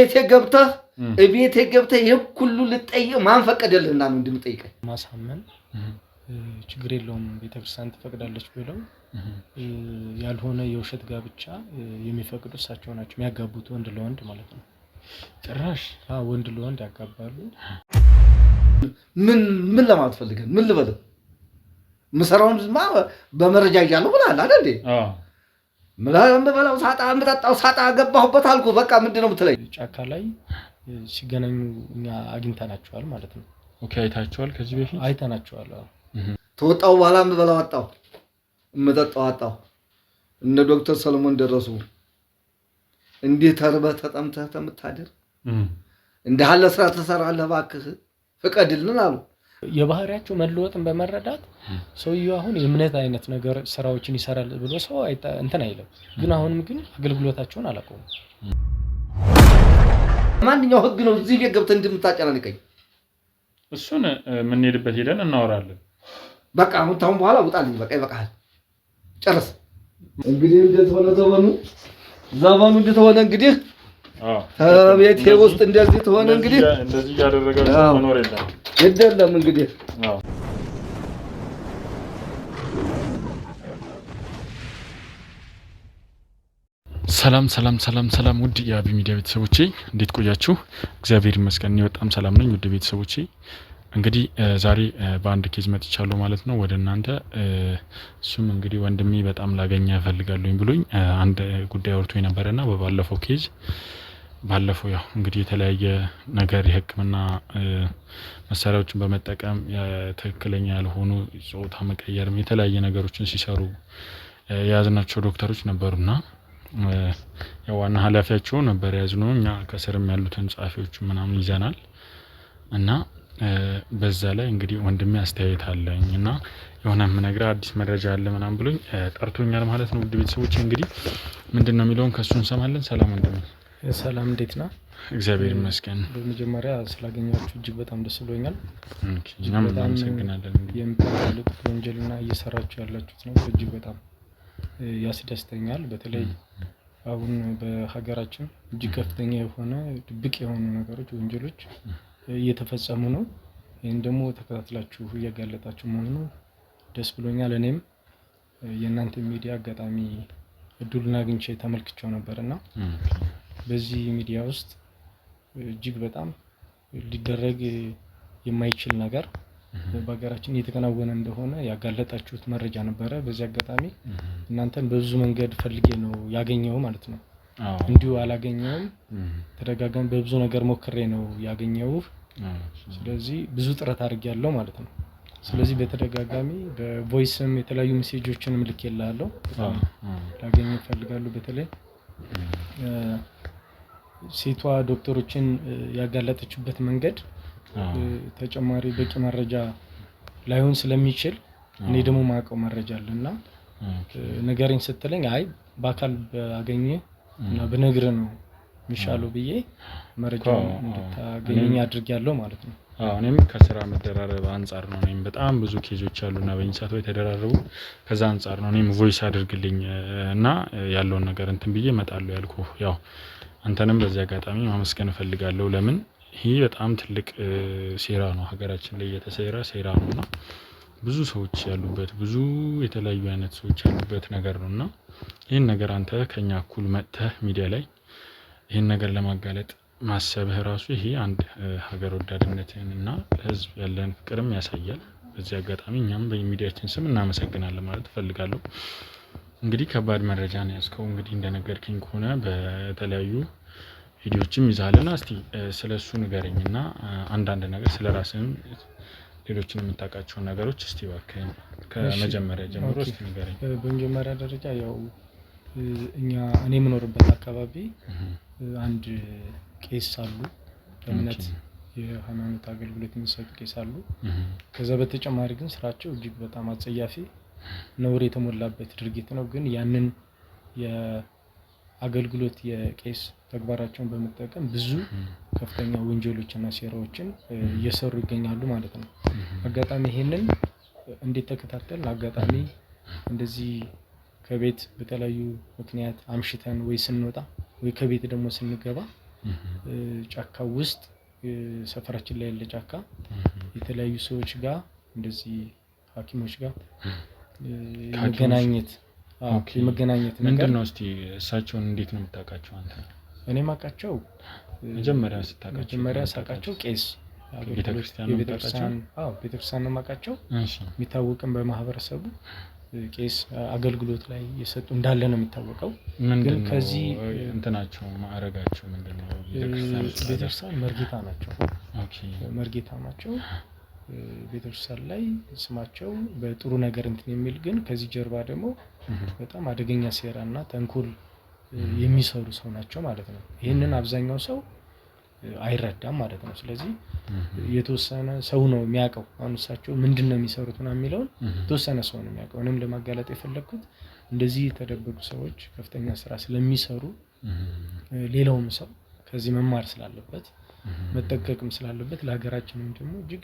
ቤቴ ገብተህ የኩሉ ልጠይቅ ማን ፈቀደልህና ነው እንደምጠይቀኝ? ማሳመን ችግር የለውም ቤተክርስቲያን ትፈቅዳለች ብለው ያልሆነ የውሸት ጋብቻ የሚፈቅዱ እሳቸው ናቸው። የሚያጋቡት ወንድ ለወንድ ማለት ነው። ጭራሽ ወንድ ለወንድ ያጋባሉ። ምን ለማለት ፈልገህ ምን ልበልህ? ምሰራውን በመረጃ ይያለው ብለሃል አይደል? ምላም በበላው ሳጣ አምጣጣው ሳጣ ገባሁበት አልኩ። በቃ ምንድነው የምትለኝ? ጫካ ላይ ሲገናኙ እኛ አግኝተናቸዋል ማለት ነው። ኦኬ አይታቸዋል። ከዚህ በፊት አይተናቸዋል። ተወጣው በኋላ ምበላው አጣው እምጠጣው አጣው። እነ ዶክተር ሰለሞን ደረሱ። እንዴት ተርበህ ተጠምተህ ተምታደር እንደ ሐለ ስራ ተሰራለህ ባክህ ፍቀድልን አሉ። የባህሪያቸው መለወጥን በመረዳት ሰውየው አሁን የእምነት አይነት ነገር ስራዎችን ይሰራል ብሎ ሰው እንትን አይለም። ግን አሁንም ግን አገልግሎታቸውን አላቆሙም። ማንኛው ህግ ነው እዚህ ቤት ገብተህ እንደምታጨናንቀኝ? እሱን ምን ሄድበት ሄደን እናወራለን። በቃ አሁን ታውን በኋላ ውጣልኝ። በቃ ይበቃል። ጨርስ። እንግዲህ እንደተሆነ ዘመኑ እንደተሆነ እንግዲህ ቤቴ ውስጥ እንደዚህ ተሆነ እንግዲህ እንደዚህ ያደረጋችሁ መኖር የለም እንግዲህ ሰላም ውድ የአቢ ሚዲያ ቤተሰቦቼ እንዴት ቆያችሁ? እግዚአብሔር ይመስገን እኔ በጣም ሰላም ነኝ። ውድ ቤተሰቦቼ እንግዲህ ዛሬ በአንድ ኬዝ መጥቻለሁ ማለት ነው ወደ እናንተ። እሱም እንግዲህ ወንድሜ በጣም ላገኘ ፈልጋለሁኝ ብሎኝ አንድ ጉዳይ አውርቶኝ ነበርና በባለፈው ኬዝ ያው እንግዲህ የተለያየ ነገር የህክምና መሳሪያዎችን በመጠቀም ትክክለኛ ያልሆኑ ጾታ መቀየርም የተለያየ ነገሮችን ሲሰሩ የያዝናቸው ዶክተሮች ነበሩና የዋና ኃላፊያቸው ነበር ያዝነው። እኛ ከስርም ያሉትን ጻፊዎች ምናምን ይዘናል እና በዛ ላይ እንግዲህ ወንድሜ አስተያየት አለኝና የሆነ ምነግራ አዲስ መረጃ አለ ምናምን ብሎኝ ጠርቶኛል ማለት ነው። ውድ ቤተሰቦች እንግዲህ ምንድነው የሚለውን ከሱ እንሰማለን። ሰላም ወንድሜ። ሰላም እንዴት ነህ? እግዚአብሔር ይመስገን። በመጀመሪያ ስላገኛችሁ እጅግ በጣም ደስ ብሎኛል። እኛም እናመሰግናለን። የምታደርጉት ወንጀልና እየሰራችሁ ያላችሁት ነው እጅግ በጣም ያስደስተኛል። በተለይ አሁን በሀገራችን እጅግ ከፍተኛ የሆነ ድብቅ የሆኑ ነገሮች ወንጀሎች እየተፈጸሙ ነው። ይሄን ደግሞ ተከታትላችሁ እያጋለጣችሁ መሆኑ ደስ ብሎኛል። እኔም የእናንተ ሚዲያ አጋጣሚ እድሉን አግኝቼ ተመልክቼው ነበርና በዚህ ሚዲያ ውስጥ እጅግ በጣም ሊደረግ የማይችል ነገር በሀገራችን እየተከናወነ እንደሆነ ያጋለጣችሁት መረጃ ነበረ። በዚህ አጋጣሚ እናንተን በብዙ መንገድ ፈልጌ ነው ያገኘው ማለት ነው። እንዲሁ አላገኘውም። ተደጋጋሚ በብዙ ነገር ሞክሬ ነው ያገኘው። ስለዚህ ብዙ ጥረት አድርጌያለሁ ማለት ነው። ስለዚህ በተደጋጋሚ በቮይስም የተለያዩ ሜሴጆችንም ልኬልሃለሁ። ላገኘው ፈልጋለሁ። በተለይ ሴቷ ዶክተሮችን ያጋለጠችበት መንገድ ተጨማሪ በቂ መረጃ ላይሆን ስለሚችል እኔ ደግሞ ማቀው መረጃ አለና ነገርኝ ስትለኝ አይ በአካል ባገኘ እና በነግር ነው የሚሻለው ብዬ መረጃውን እንድታገኘኝ አድርጌያለሁ ማለት ነው። እኔም ከስራ መደራረብ አንፃር ነው። እኔም በጣም ብዙ ኬዞች አሉና በኢንሳት ወይ ተደራረቡ ከዛ አንፃር ነው እኔም ቮይስ አድርግልኝ እና ያለውን ነገር እንትን ብዬ እመጣለሁ ያልኩህ። ያው አንተንም በዚህ አጋጣሚ ማመስገን እፈልጋለሁ። ለምን ይሄ በጣም ትልቅ ሴራ ነው፣ ሀገራችን ላይ የተሰራ ሴራ ነውና ብዙ ሰዎች ያሉበት ብዙ የተለያዩ አይነት ሰዎች ያሉበት ነገር ነውና ይሄን ነገር አንተ ከኛ እኩል መጥተህ ሚዲያ ላይ ይሄን ነገር ለማጋለጥ ማሰብህ ራሱ ይሄ አንድ ሀገር ወዳድነትንና ለህዝብ ያለን ፍቅርም ያሳያል። በዚህ አጋጣሚ እኛም በሚዲያችን ስም እናመሰግናለን ማለት እፈልጋለሁ። እንግዲህ ከባድ መረጃ ነው ያስከው። እንግዲህ እንደነገርከኝ ከሆነ በተለያዩ ቪዲዮዎችም ይዛልና እስቲ ስለሱ ንገረኝና አንዳንድ ነገር ስለራስህም ሌሎችን የምታውቃቸው ነገሮች እስቲ እባክህ ከመጀመሪያ ጀምሮ እስቲ ንገረኝ። በመጀመሪያ ደረጃ ያው እኔ የምኖርበት አካባቢ አንድ ቄስ አሉ፣ በእምነት የሃይማኖት አገልግሎት የሚሰጡ ቄስ አሉ። ከዛ በተጨማሪ ግን ስራቸው እጅግ በጣም አጸያፊ ነውር የተሞላበት ድርጊት ነው። ግን ያንን የአገልግሎት የቄስ ተግባራቸውን በመጠቀም ብዙ ከፍተኛ ወንጀሎችና ሴራዎችን እየሰሩ ይገኛሉ ማለት ነው። አጋጣሚ ይሄንን እንዴት ተከታተልን? አጋጣሚ እንደዚህ ከቤት በተለያዩ ምክንያት አምሽተን ወይ ስንወጣ ወይ ከቤት ደግሞ ስንገባ ጫካ ውስጥ ሰፈራችን ላይ ያለ ጫካ የተለያዩ ሰዎች ጋር እንደዚህ ሐኪሞች ጋር የመገናኘት የመገናኘት ነገር ምንድነው? እስቲ እሳቸውን እንዴት ነው የምታውቃቸው አንተ? እኔ ማውቃቸው መጀመሪያ ሳውቃቸው ቄስ ቤተክርስቲያን ነው የማውቃቸው። የሚታወቅም በማህበረሰቡ ቄስ አገልግሎት ላይ የሰጡ እንዳለ ነው የሚታወቀው። ግን ከዚህ እንትናቸው ማዕረጋቸው ምንድነው? ቤተክርስቲያን መርጌታ ናቸው። መርጌታ ናቸው። ቤተክርስቲያን ላይ ስማቸው በጥሩ ነገር እንትን የሚል ግን ከዚህ ጀርባ ደግሞ በጣም አደገኛ ሴራና ተንኮል የሚሰሩ ሰው ናቸው ማለት ነው። ይህንን አብዛኛው ሰው አይረዳም ማለት ነው። ስለዚህ የተወሰነ ሰው ነው የሚያውቀው። አሁን እሳቸው ምንድነው የሚሰሩት ነው የሚለውን የተወሰነ ሰው ነው የሚያውቀው። እኔም ለማጋለጥ የፈለኩት እንደዚህ የተደበቁ ሰዎች ከፍተኛ ስራ ስለሚሰሩ ሌላውም ሰው ከዚህ መማር ስላለበት መጠቀቅም ስላለበት ለሀገራችንም ደግሞ እጅግ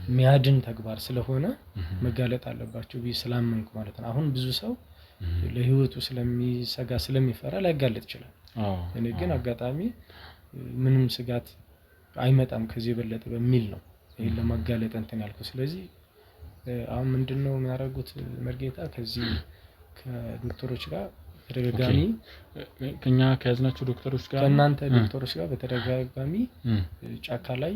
የሚያድን ተግባር ስለሆነ መጋለጥ አለባቸው ብዬ ስላመንኩ ማለት ነው። አሁን ብዙ ሰው ለህይወቱ ስለሚሰጋ ስለሚፈራ ላይጋለጥ ይችላል። እኔ ግን አጋጣሚ ምንም ስጋት አይመጣም ከዚህ የበለጠ በሚል ነው ይሄን ለማጋለጥ እንትን ያልኩት። ስለዚህ አሁን ምንድነው የሚያደርጉት መርጌታ ከዚህ ከዶክተሮች ጋር በተደጋጋሚ ከኛ ከያዝናቸው ዶክተሮች ጋር ከእናንተ ዶክተሮች ጋር በተደጋጋሚ ጫካ ላይ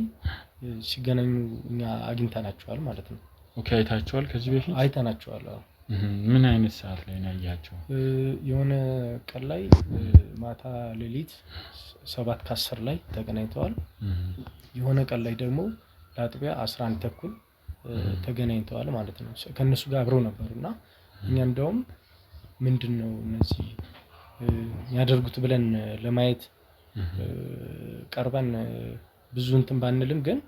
ሲገናኙ እኛ አግኝተናቸዋል ማለት ነው። ኦኬ፣ አይታቸዋል? ከዚህ በፊት አይተናቸዋል። ምን አይነት ሰዓት ላይ ነው ያያቸው? የሆነ ቀን ላይ ማታ ሌሊት 7:10 ላይ ተገናኝተዋል። የሆነ ቀን ላይ ደግሞ ለአጥቢያ 11 ተኩል ተገናኝተዋል ማለት ነው። ከነሱ ጋር አብረው ነበሩና እኛ እንደውም ምንድነው እነዚህ ያደርጉት ብለን ለማየት ቀርበን ብዙ እንትን ባንልም ግን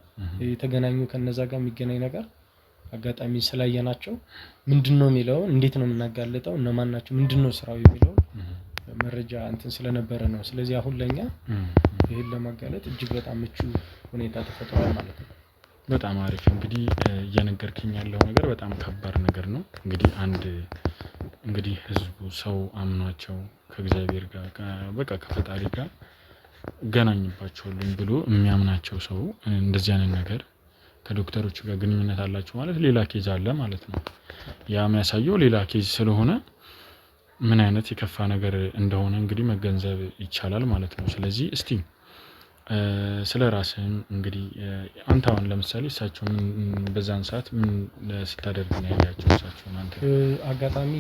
የተገናኙ ከነዛ ጋር የሚገናኝ ነገር አጋጣሚ ስላየናቸው ምንድነው የሚለው እንዴት ነው የምናጋለጠው እነማን ናቸው ምንድነው ስራው የሚለው መረጃ እንትን ስለነበረ ነው። ስለዚህ አሁን ለኛ ይሄን ለማጋለጥ እጅግ በጣም ምቹ ሁኔታ ተፈጥሯል ማለት ነው። በጣም አሪፍ። እንግዲህ እየነገርከኝ ያለው ነገር በጣም ከባድ ነገር ነው። እንግዲህ ህዝቡ ሰው አምኗቸው ከእግዚአብሔር ጋር በቃ ከፈጣሪ ጋር ገናኝባቸዋለሁ ብሎ የሚያምናቸው ሰው እንደዚህ አይነት ነገር ከዶክተሮች ጋር ግንኙነት አላቸው ማለት ሌላ ኬዝ አለ ማለት ነው። ያ የሚያሳየው ሌላ ኬዝ ስለሆነ ምን አይነት የከፋ ነገር እንደሆነ እንግዲህ መገንዘብ ይቻላል ማለት ነው። ስለዚህ እስቲ ስለራስህ እንግዲህ አንተ አሁን ለምሳሌ እሳቸው በዛን ሰዓት ምን ስታደርግ ነው ያያቸው? እሳቸው አንተ አጋጣሚ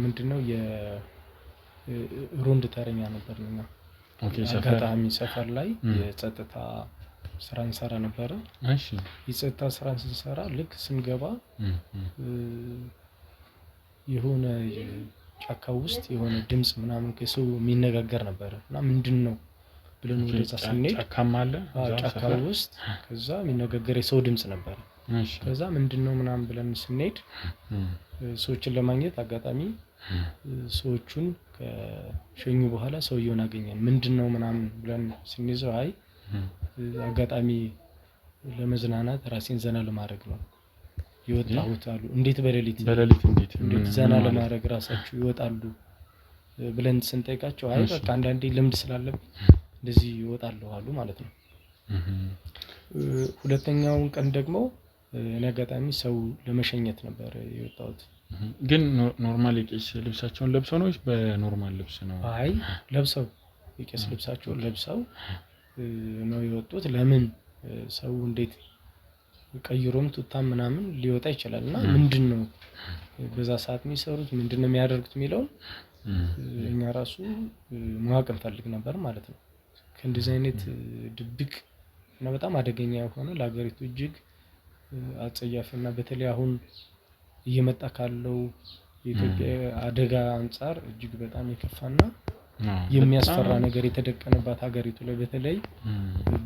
ምንድነው የሮንድ ተረኛ ነበርና አጋጣሚ ሰፈር ላይ የጸጥታ ስራ እንሰራ ነበር። እሺ፣ የጸጥታ ስራ ስንሰራ ልክ ስንገባ የሆነ ጫካ ውስጥ የሆነ ድምጽ ምናምን ከሰው የሚነጋገር ነበር እና ምንድነው ብለን ወደዛ ስንሄድ ጫካም አለ ጫካ ውስጥ ከዛ የሚነጋገር የሰው ድምጽ ነበር። ከዛ ምንድነው ምናምን ብለን ስንሄድ ሰዎችን ለማግኘት አጋጣሚ ሰዎቹን ከሸኙ በኋላ ሰውየውን አገኘን። ምንድነው ምናምን ብለን ስንይዘው አይ አጋጣሚ ለመዝናናት ራሴን ዘና ለማድረግ ነው ይወጣሁት አሉ። እንዴት በሌሊት እንዴት ዘና ለማድረግ ራሳቸው ይወጣሉ ብለን ስንጠይቃቸው አይ በቃ አንዳንዴ ልምድ ስላለብኝ እንደዚህ ይወጣሉ አሉ ማለት ነው። ሁለተኛው ቀን ደግሞ እኔ አጋጣሚ ሰው ለመሸኘት ነበር የወጣሁት። ግን ኖርማል የቄስ ልብሳቸውን ለብሰው ነው ወይስ በኖርማል ልብስ ነው? አይ ለብሰው የቄስ ልብሳቸውን ለብሰው ነው የወጡት። ለምን ሰው እንዴት ቀይሮም ቱታም ምናምን ሊወጣ ይችላልና ምንድነው በዛ ሰዓት የሚሰሩት ምንድነው የሚያደርጉት የሚለው እኛ ራሱ ማወቅ እንፈልግ ነበር ማለት ነው። ከእንደዚህ አይነት ድብቅ እና በጣም አደገኛ የሆነ ለሀገሪቱ እጅግ አጸያፊና በተለይ አሁን እየመጣ ካለው የኢትዮጵያ አደጋ አንፃር እጅግ በጣም የከፋና የሚያስፈራ ነገር የተደቀነባት ሀገሪቱ ላይ በተለይ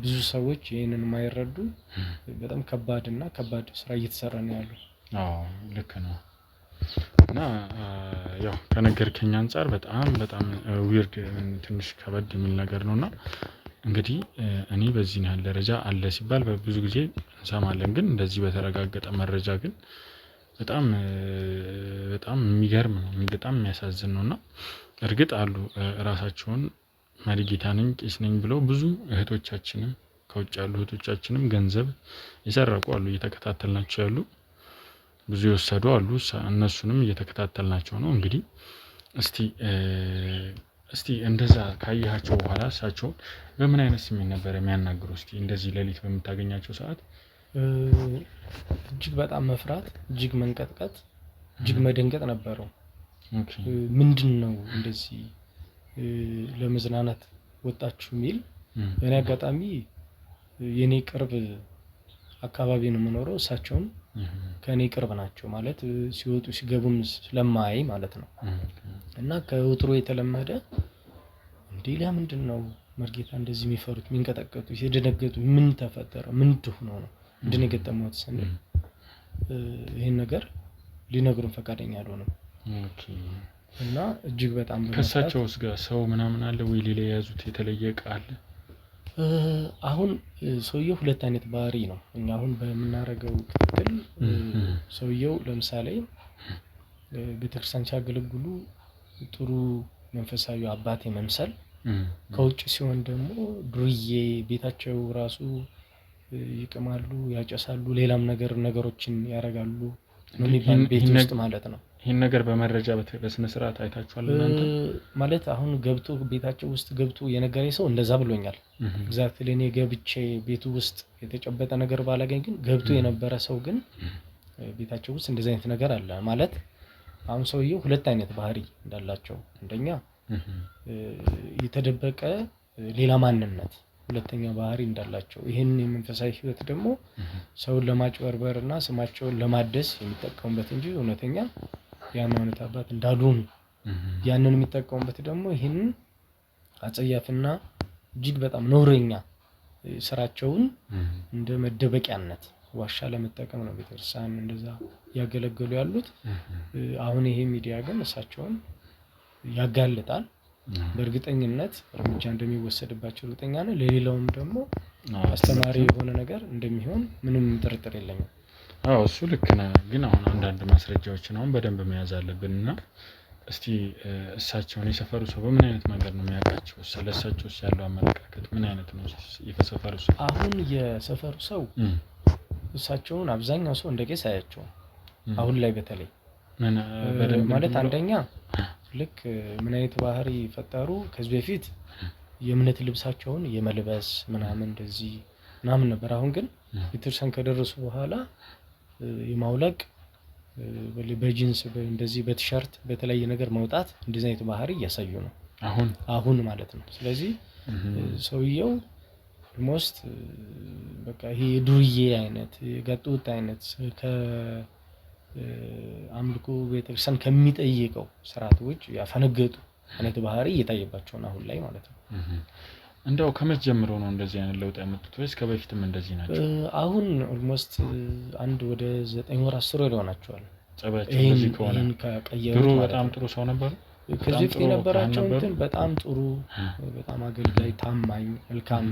ብዙ ሰዎች ይሄንን የማይረዱ በጣም ከባድ ስራ እየተሰራ ነው ያለው። ልክ ነው። እና ያው ከነገርከኝ አንፃር በጣም ዊርድ ትንሽ ከበድ የሚል ነገር ነውና እንግዲህ እኔ በዚህ ያህል ደረጃ አለ ሲባል በብዙ ጊዜ እንሰማለን። ግን እንደዚህ በተረጋገጠ መረጃ ግን በጣም የሚገርም ነው፣ በጣም የሚያሳዝን ነውና እርግጥ አሉ ራሳቸውን መሪጌታ ነኝ ቄስ ነኝ ብለው ብዙ እህቶቻችንም ከውጭ ያሉ እህቶቻችንም ገንዘብ የሰረቁ አሉ፣ እየተከታተልናቸው ያሉ ብዙ የወሰዱ አሉ። እነሱንም እየተከታተልናቸው ነው። እንግዲህ እስቲ እንደዛ ካያቸው በኋላ እሳቸው በምን አይነት ስሜት ነበር የሚያናግሩ? እስቲ እንደዚህ ሌሊት በምታገኛቸው ሰዓት? እጅግ በጣም መፍራት፣ እጅግ መንቀጥቀጥ፣ እጅግ መደንገጥ ነበረው። ምንድነው እንደዚህ ለመዝናናት ወጣችሁ የሚል በእኔ አጋጣሚ የኔ ቅርብ አካባቢ ነው የምኖረው። እሳቸውም ከኔ ቅርብ ናቸው ማለት ሲወጡ ሲገቡም ስለማይ ማለት ነው። እና ከውትሮ የተለመደ እንዴ ለምንድን ነው መርጌታ እንደዚህ የሚፈሩት የሚንቀጠቀጡት የደነገጡ ምን ተፈጠረ ምን ሆኖ ነው እንደኔ ገጠመውት ስንል ይሄን ነገር ሊነግሩን ፈቃደኛ አልሆነም። እና እጅግ በጣም ከሳቸውስ ጋር ሰው ምናምን አለ ወይ ሌላ የያዙት የተለየ ቃል? አሁን ሰውየው ሁለት አይነት ባህሪ ነው። እኛ አሁን በመናረገው ክትትል ሰውየው ለምሳሌ ቤተክርስቲያን ሲያገለግሉ ጥሩ መንፈሳዊ አባት መምሰል፣ ከውጭ ሲሆን ደግሞ ዱርዬ ቤታቸው ራሱ ይቅማሉ፣ ያጨሳሉ፣ ሌላም ነገሮችን ያረጋሉ ነው የሚባል ቤት ውስጥ ማለት ነው። ይሄን ነገር በመረጃ በስነ ስርዓት አይታችኋል እናንተ? ማለት አሁን ገብቶ ቤታቸው ውስጥ ገብቶ የነገረኝ ሰው እንደዛ ብሎኛል። ኤግዛክትሊ እኔ ገብቼ ቤቱ ውስጥ የተጨበጠ ነገር ባላገኝ ግን ገብቶ የነበረ ሰው ግን ቤታቸው ውስጥ እንደዚህ አይነት ነገር አለ ማለት። አሁን ሰውየው ሁለት አይነት ባህሪ እንዳላቸው፣ አንደኛ የተደበቀ ሌላ ማንነት፣ ሁለተኛ ባህሪ እንዳላቸው፣ ይሄን የመንፈሳዊ ህይወት ደግሞ ሰውን ለማጭበርበርና ስማቸውን ለማደስ የሚጠቀሙበት እንጂ እውነተኛ የሃይማኖት አባት እንዳልሆኑ ያንን የሚጠቀሙበት ደግሞ ይሄንን አጸያፍና እጅግ በጣም ነውረኛ ስራቸውን እንደ መደበቂያነት ዋሻ ለመጠቀም ነው ቤተክርስቲያን እንደዛ ያገለገሉ ያሉት። አሁን ይሄ ሚዲያ ግን እሳቸውን ያጋልጣል። በእርግጠኝነት እርምጃ እንደሚወሰድባቸው እርግጠኛ ነኝ። ለሌላውም ደግሞ አስተማሪ የሆነ ነገር እንደሚሆን ምንም ጥርጥር የለኝም። እሱ ልክ ነው። ግን አሁን አንዳንድ ማስረጃዎችን አሁን በደንብ መያዝ አለብንና እስቲ እሳቸውን የሰፈሩ ሰው በምን አይነት መንገድ ነው የሚያውቃቸው? ስለእሳቸው ያለው አመለካከት ምን አይነት ነው? የሰፈሩ ሰው አሁን የሰፈሩ ሰው እሳቸውን አብዛኛው ሰው እንደ ቄስ አያቸው። አሁን ላይ በተለይ ማለት አንደኛ ልክ ምን አይነት ባህሪ ፈጠሩ? ከዚህ በፊት የእምነት ልብሳቸውን የመልበስ ምናምን እንደዚህ ምናምን ነበር። አሁን ግን ቤተክርስቲያን ከደረሱ በኋላ የማውለቅ በጂንስ እንደዚህ በቲሸርት በተለያየ ነገር መውጣት እንደዚህ አይነት ባህሪ እያሳዩ ነው አሁን ማለት ነው። ስለዚህ ሰውየው ኦልሞስት በቃ ይሄ ዱርዬ አይነት የጋጡት አይነት ከአምልኮ ቤተክርስቲያን ከሚጠይቀው ስርዓት ውጭ ያፈነገጡ አይነት ባህሪ እየታየባቸው ነው አሁን ላይ ማለት ነው። እንደው ከመቼ ጀምሮ ነው እንደዚህ አይነት ለውጥ ያመጡት ወይስ ከበፊትም እንደዚህ ናቸው? አሁን ኦልሞስት አንድ ወደ 9 ወር 10 ወር ይሆናቸዋል። ጸባያቸው እንደዚህ ከሆነ ድሮ በጣም ጥሩ ሰው ነበሩ። ከዚህ በፊት የነበራቸው እንትን በጣም ጥሩ በጣም አገልጋይ ታማኝ መልካም።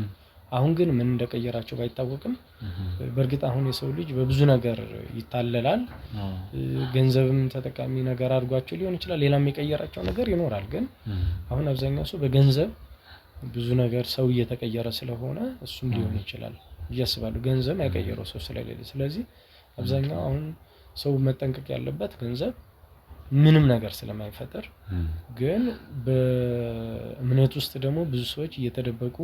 አሁን ግን ምን እንደቀየራቸው ባይታወቅም በእርግጥ አሁን የሰው ልጅ በብዙ ነገር ይታለላል። ገንዘብም ተጠቃሚ ነገር አድርጓቸው ሊሆን ይችላል። ሌላም የቀየራቸው ነገር ይኖራል። ግን አሁን አብዛኛው ሰው በገንዘብ ብዙ ነገር ሰው እየተቀየረ ስለሆነ እሱም ሊሆን ይችላል እያስባለሁ። ገንዘብ ያቀየረው ሰው ስለሌለ ስለዚህ አብዛኛው አሁን ሰው መጠንቀቅ ያለበት ገንዘብ ምንም ነገር ስለማይፈጠር፣ ግን በእምነት ውስጥ ደግሞ ብዙ ሰዎች እየተደበቁ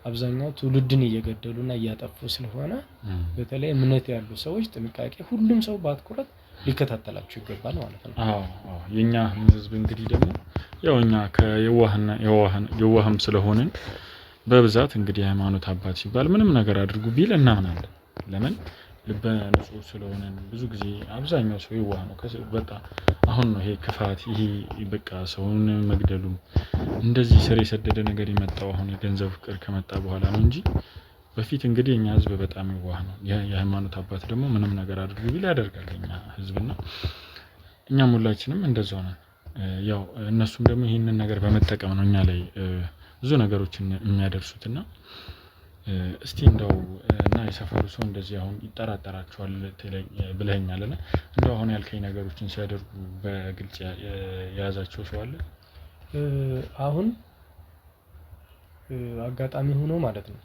አብዛኛው ትውልድን እየገደሉና እያጠፉ ስለሆነ በተለይ እምነት ያሉ ሰዎች ጥንቃቄ ሁሉም ሰው በአትኩረት ሊከታተላቸው ይገባል ማለት ነው። የኛ ህዝብ እንግዲህ ደግሞ ያው እኛ የዋህም ስለሆንን በብዛት እንግዲህ ሃይማኖት አባት ሲባል ምንም ነገር አድርጉ ቢል እናምናለን። ለምን ልበ ንጹህ ስለሆነን ብዙ ጊዜ አብዛኛው ሰው የዋህ ነው። በቃ አሁን ነው ይሄ ክፋት ይሄ በቃ ሰውን መግደሉ እንደዚህ ስር የሰደደ ነገር የመጣው አሁን የገንዘብ ፍቅር ከመጣ በኋላ ነው እንጂ በፊት እንግዲህ እኛ ህዝብ በጣም የዋህ ነው። የሃይማኖት አባት ደግሞ ምንም ነገር አድርጉ ቢል ያደርጋል እኛ ህዝብና እኛም ሁላችንም እንደዛው ነን። ያው እነሱም ደግሞ ይሄንን ነገር በመጠቀም ነው እኛ ላይ ብዙ ነገሮችን የሚያደርሱትና እስቲ እንደው እና የሰፈሩ ሰው እንደዚህ አሁን ይጠራጠራቸዋል ብለኸኛልና እንደው አሁን ያልከኝ ነገሮችን ሲያደርጉ በግልጽ የያዛቸው ሰው አለ? አሁን አጋጣሚ ሆኖ ማለት ነው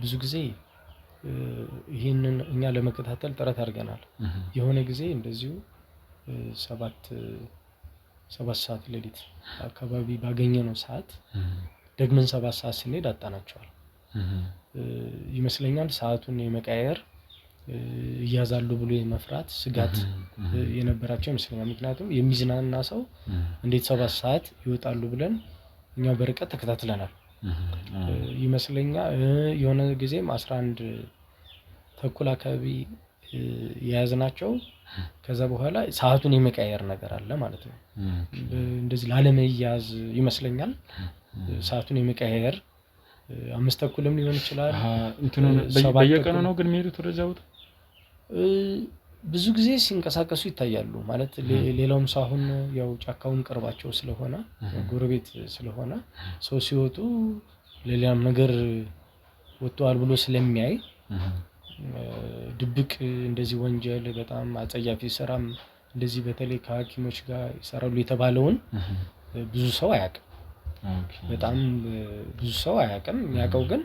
ብዙ ጊዜ ይህንን እኛ ለመከታተል ጥረት አድርገናል። የሆነ ጊዜ እንደዚሁ 7 ሰዓት ሌሊት አካባቢ ባገኘነው ሰዓት ደግመን 7 ሰዓት ስንሄድ አጣናቸዋል። ይመስለኛል ሰዓቱን የመቀየር እያዛሉ ብሎ የመፍራት ስጋት የነበራቸው ይመስለኛል። ምክንያቱም የሚዝናና ሰው እንዴት 7 ሰዓት ይወጣሉ ብለን እኛ በርቀት ተከታትለናል ይመስለኛል። የሆነ ጊዜም 11 ተኩል አካባቢ የያዝናቸው ከዛ በኋላ ሰዓቱን የመቀየር ነገር አለ ማለት ነው። እንደዚህ ላለመያዝ ይመስለኛል ሰዓቱን የመቀየር 5 ተኩልም ሊሆን ይችላል። እንትኑን በየቀኑ ነው ግን የሚሄዱት ወደዛ ቦታ ብዙ ጊዜ ሲንቀሳቀሱ ይታያሉ ማለት ሌላውም ሰው አሁን ያው ጫካውን ቅርባቸው ስለሆነ ጎረቤት ስለሆነ ሰው ሲወጡ ሌላም ነገር ወጥቷል ብሎ ስለሚያይ ድብቅ እንደዚህ ወንጀል በጣም አጸያፊ ስራም እንደዚህ በተለይ ከሐኪሞች ጋር ይሰራሉ የተባለውን ብዙ ሰው አያውቅም። በጣም ብዙ ሰው አያውቅም። የሚያውቀው ግን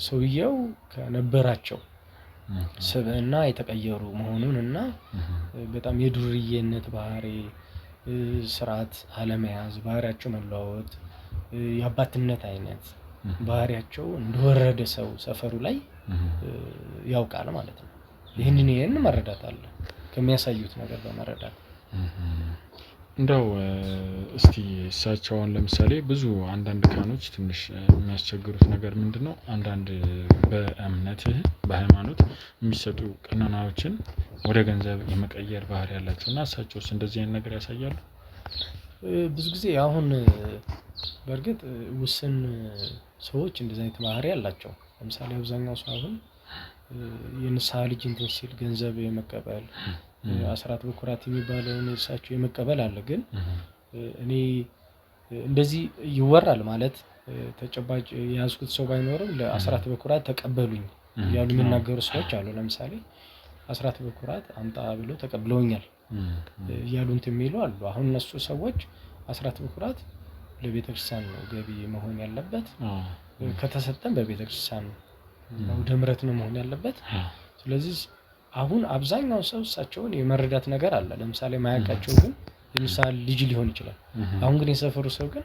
ሰውየው ከነበራቸው ስብዕና የተቀየሩ መሆኑን እና በጣም የዱርዬነት ባህሪ፣ ስርዓት አለመያዝ፣ ባህሪያቸው መለዋወጥ፣ የአባትነት አይነት ባህሪያቸው እንደወረደ ሰው ሰፈሩ ላይ ያውቃል ማለት ነው። ይህንን መረዳት አለ ከሚያሳዩት ነገር በመረዳት እንደው እስቲ እሳቸውን ለምሳሌ ብዙ አንዳንድ ካህኖች ትንሽ የሚያስቸግሩት ነገር ምንድነው? አንዳንድ በእምነትህ በሃይማኖት የሚሰጡ ቀኖናዎችን ወደ ገንዘብ የመቀየር ባህሪ ያላቸው እና እሳቸውስ እንደዚህ አይነት ነገር ያሳያሉ? ብዙ ጊዜ አሁን በእርግጥ ውስን ሰዎች እንደዚህ አይነት ባህሪ ያላቸው ለምሳሌ አብዛኛው ሰው አሁን የንስሐ ልጅ እንትን ሲል ገንዘብ የመቀበል አስራት በኩራት የሚባለውን እሳቸው የመቀበል አለ። ግን እኔ እንደዚህ ይወራል ማለት ተጨባጭ የያዝኩት ሰው ባይኖርም ለአስራት በኩራት ተቀበሉኝ ያሉ የሚናገሩ ሰዎች አሉ። ለምሳሌ አስራት በኩራት አምጣ ብሎ ተቀብለውኛል ያሉን የሚሉ አሉ። አሁን እነሱ ሰዎች አስራት በኩራት ለቤተክርስቲያን ነው ገቢ መሆን ያለበት፣ ከተሰጠን በቤተክርስቲያን ነው ደምረት ነው መሆን ያለበት። ስለዚህ አሁን አብዛኛው ሰው እሳቸውን የመረዳት ነገር አለ። ለምሳሌ ማያውቃቸው ግን የንስሐ ልጅ ሊሆን ይችላል። አሁን ግን የሰፈሩ ሰው ግን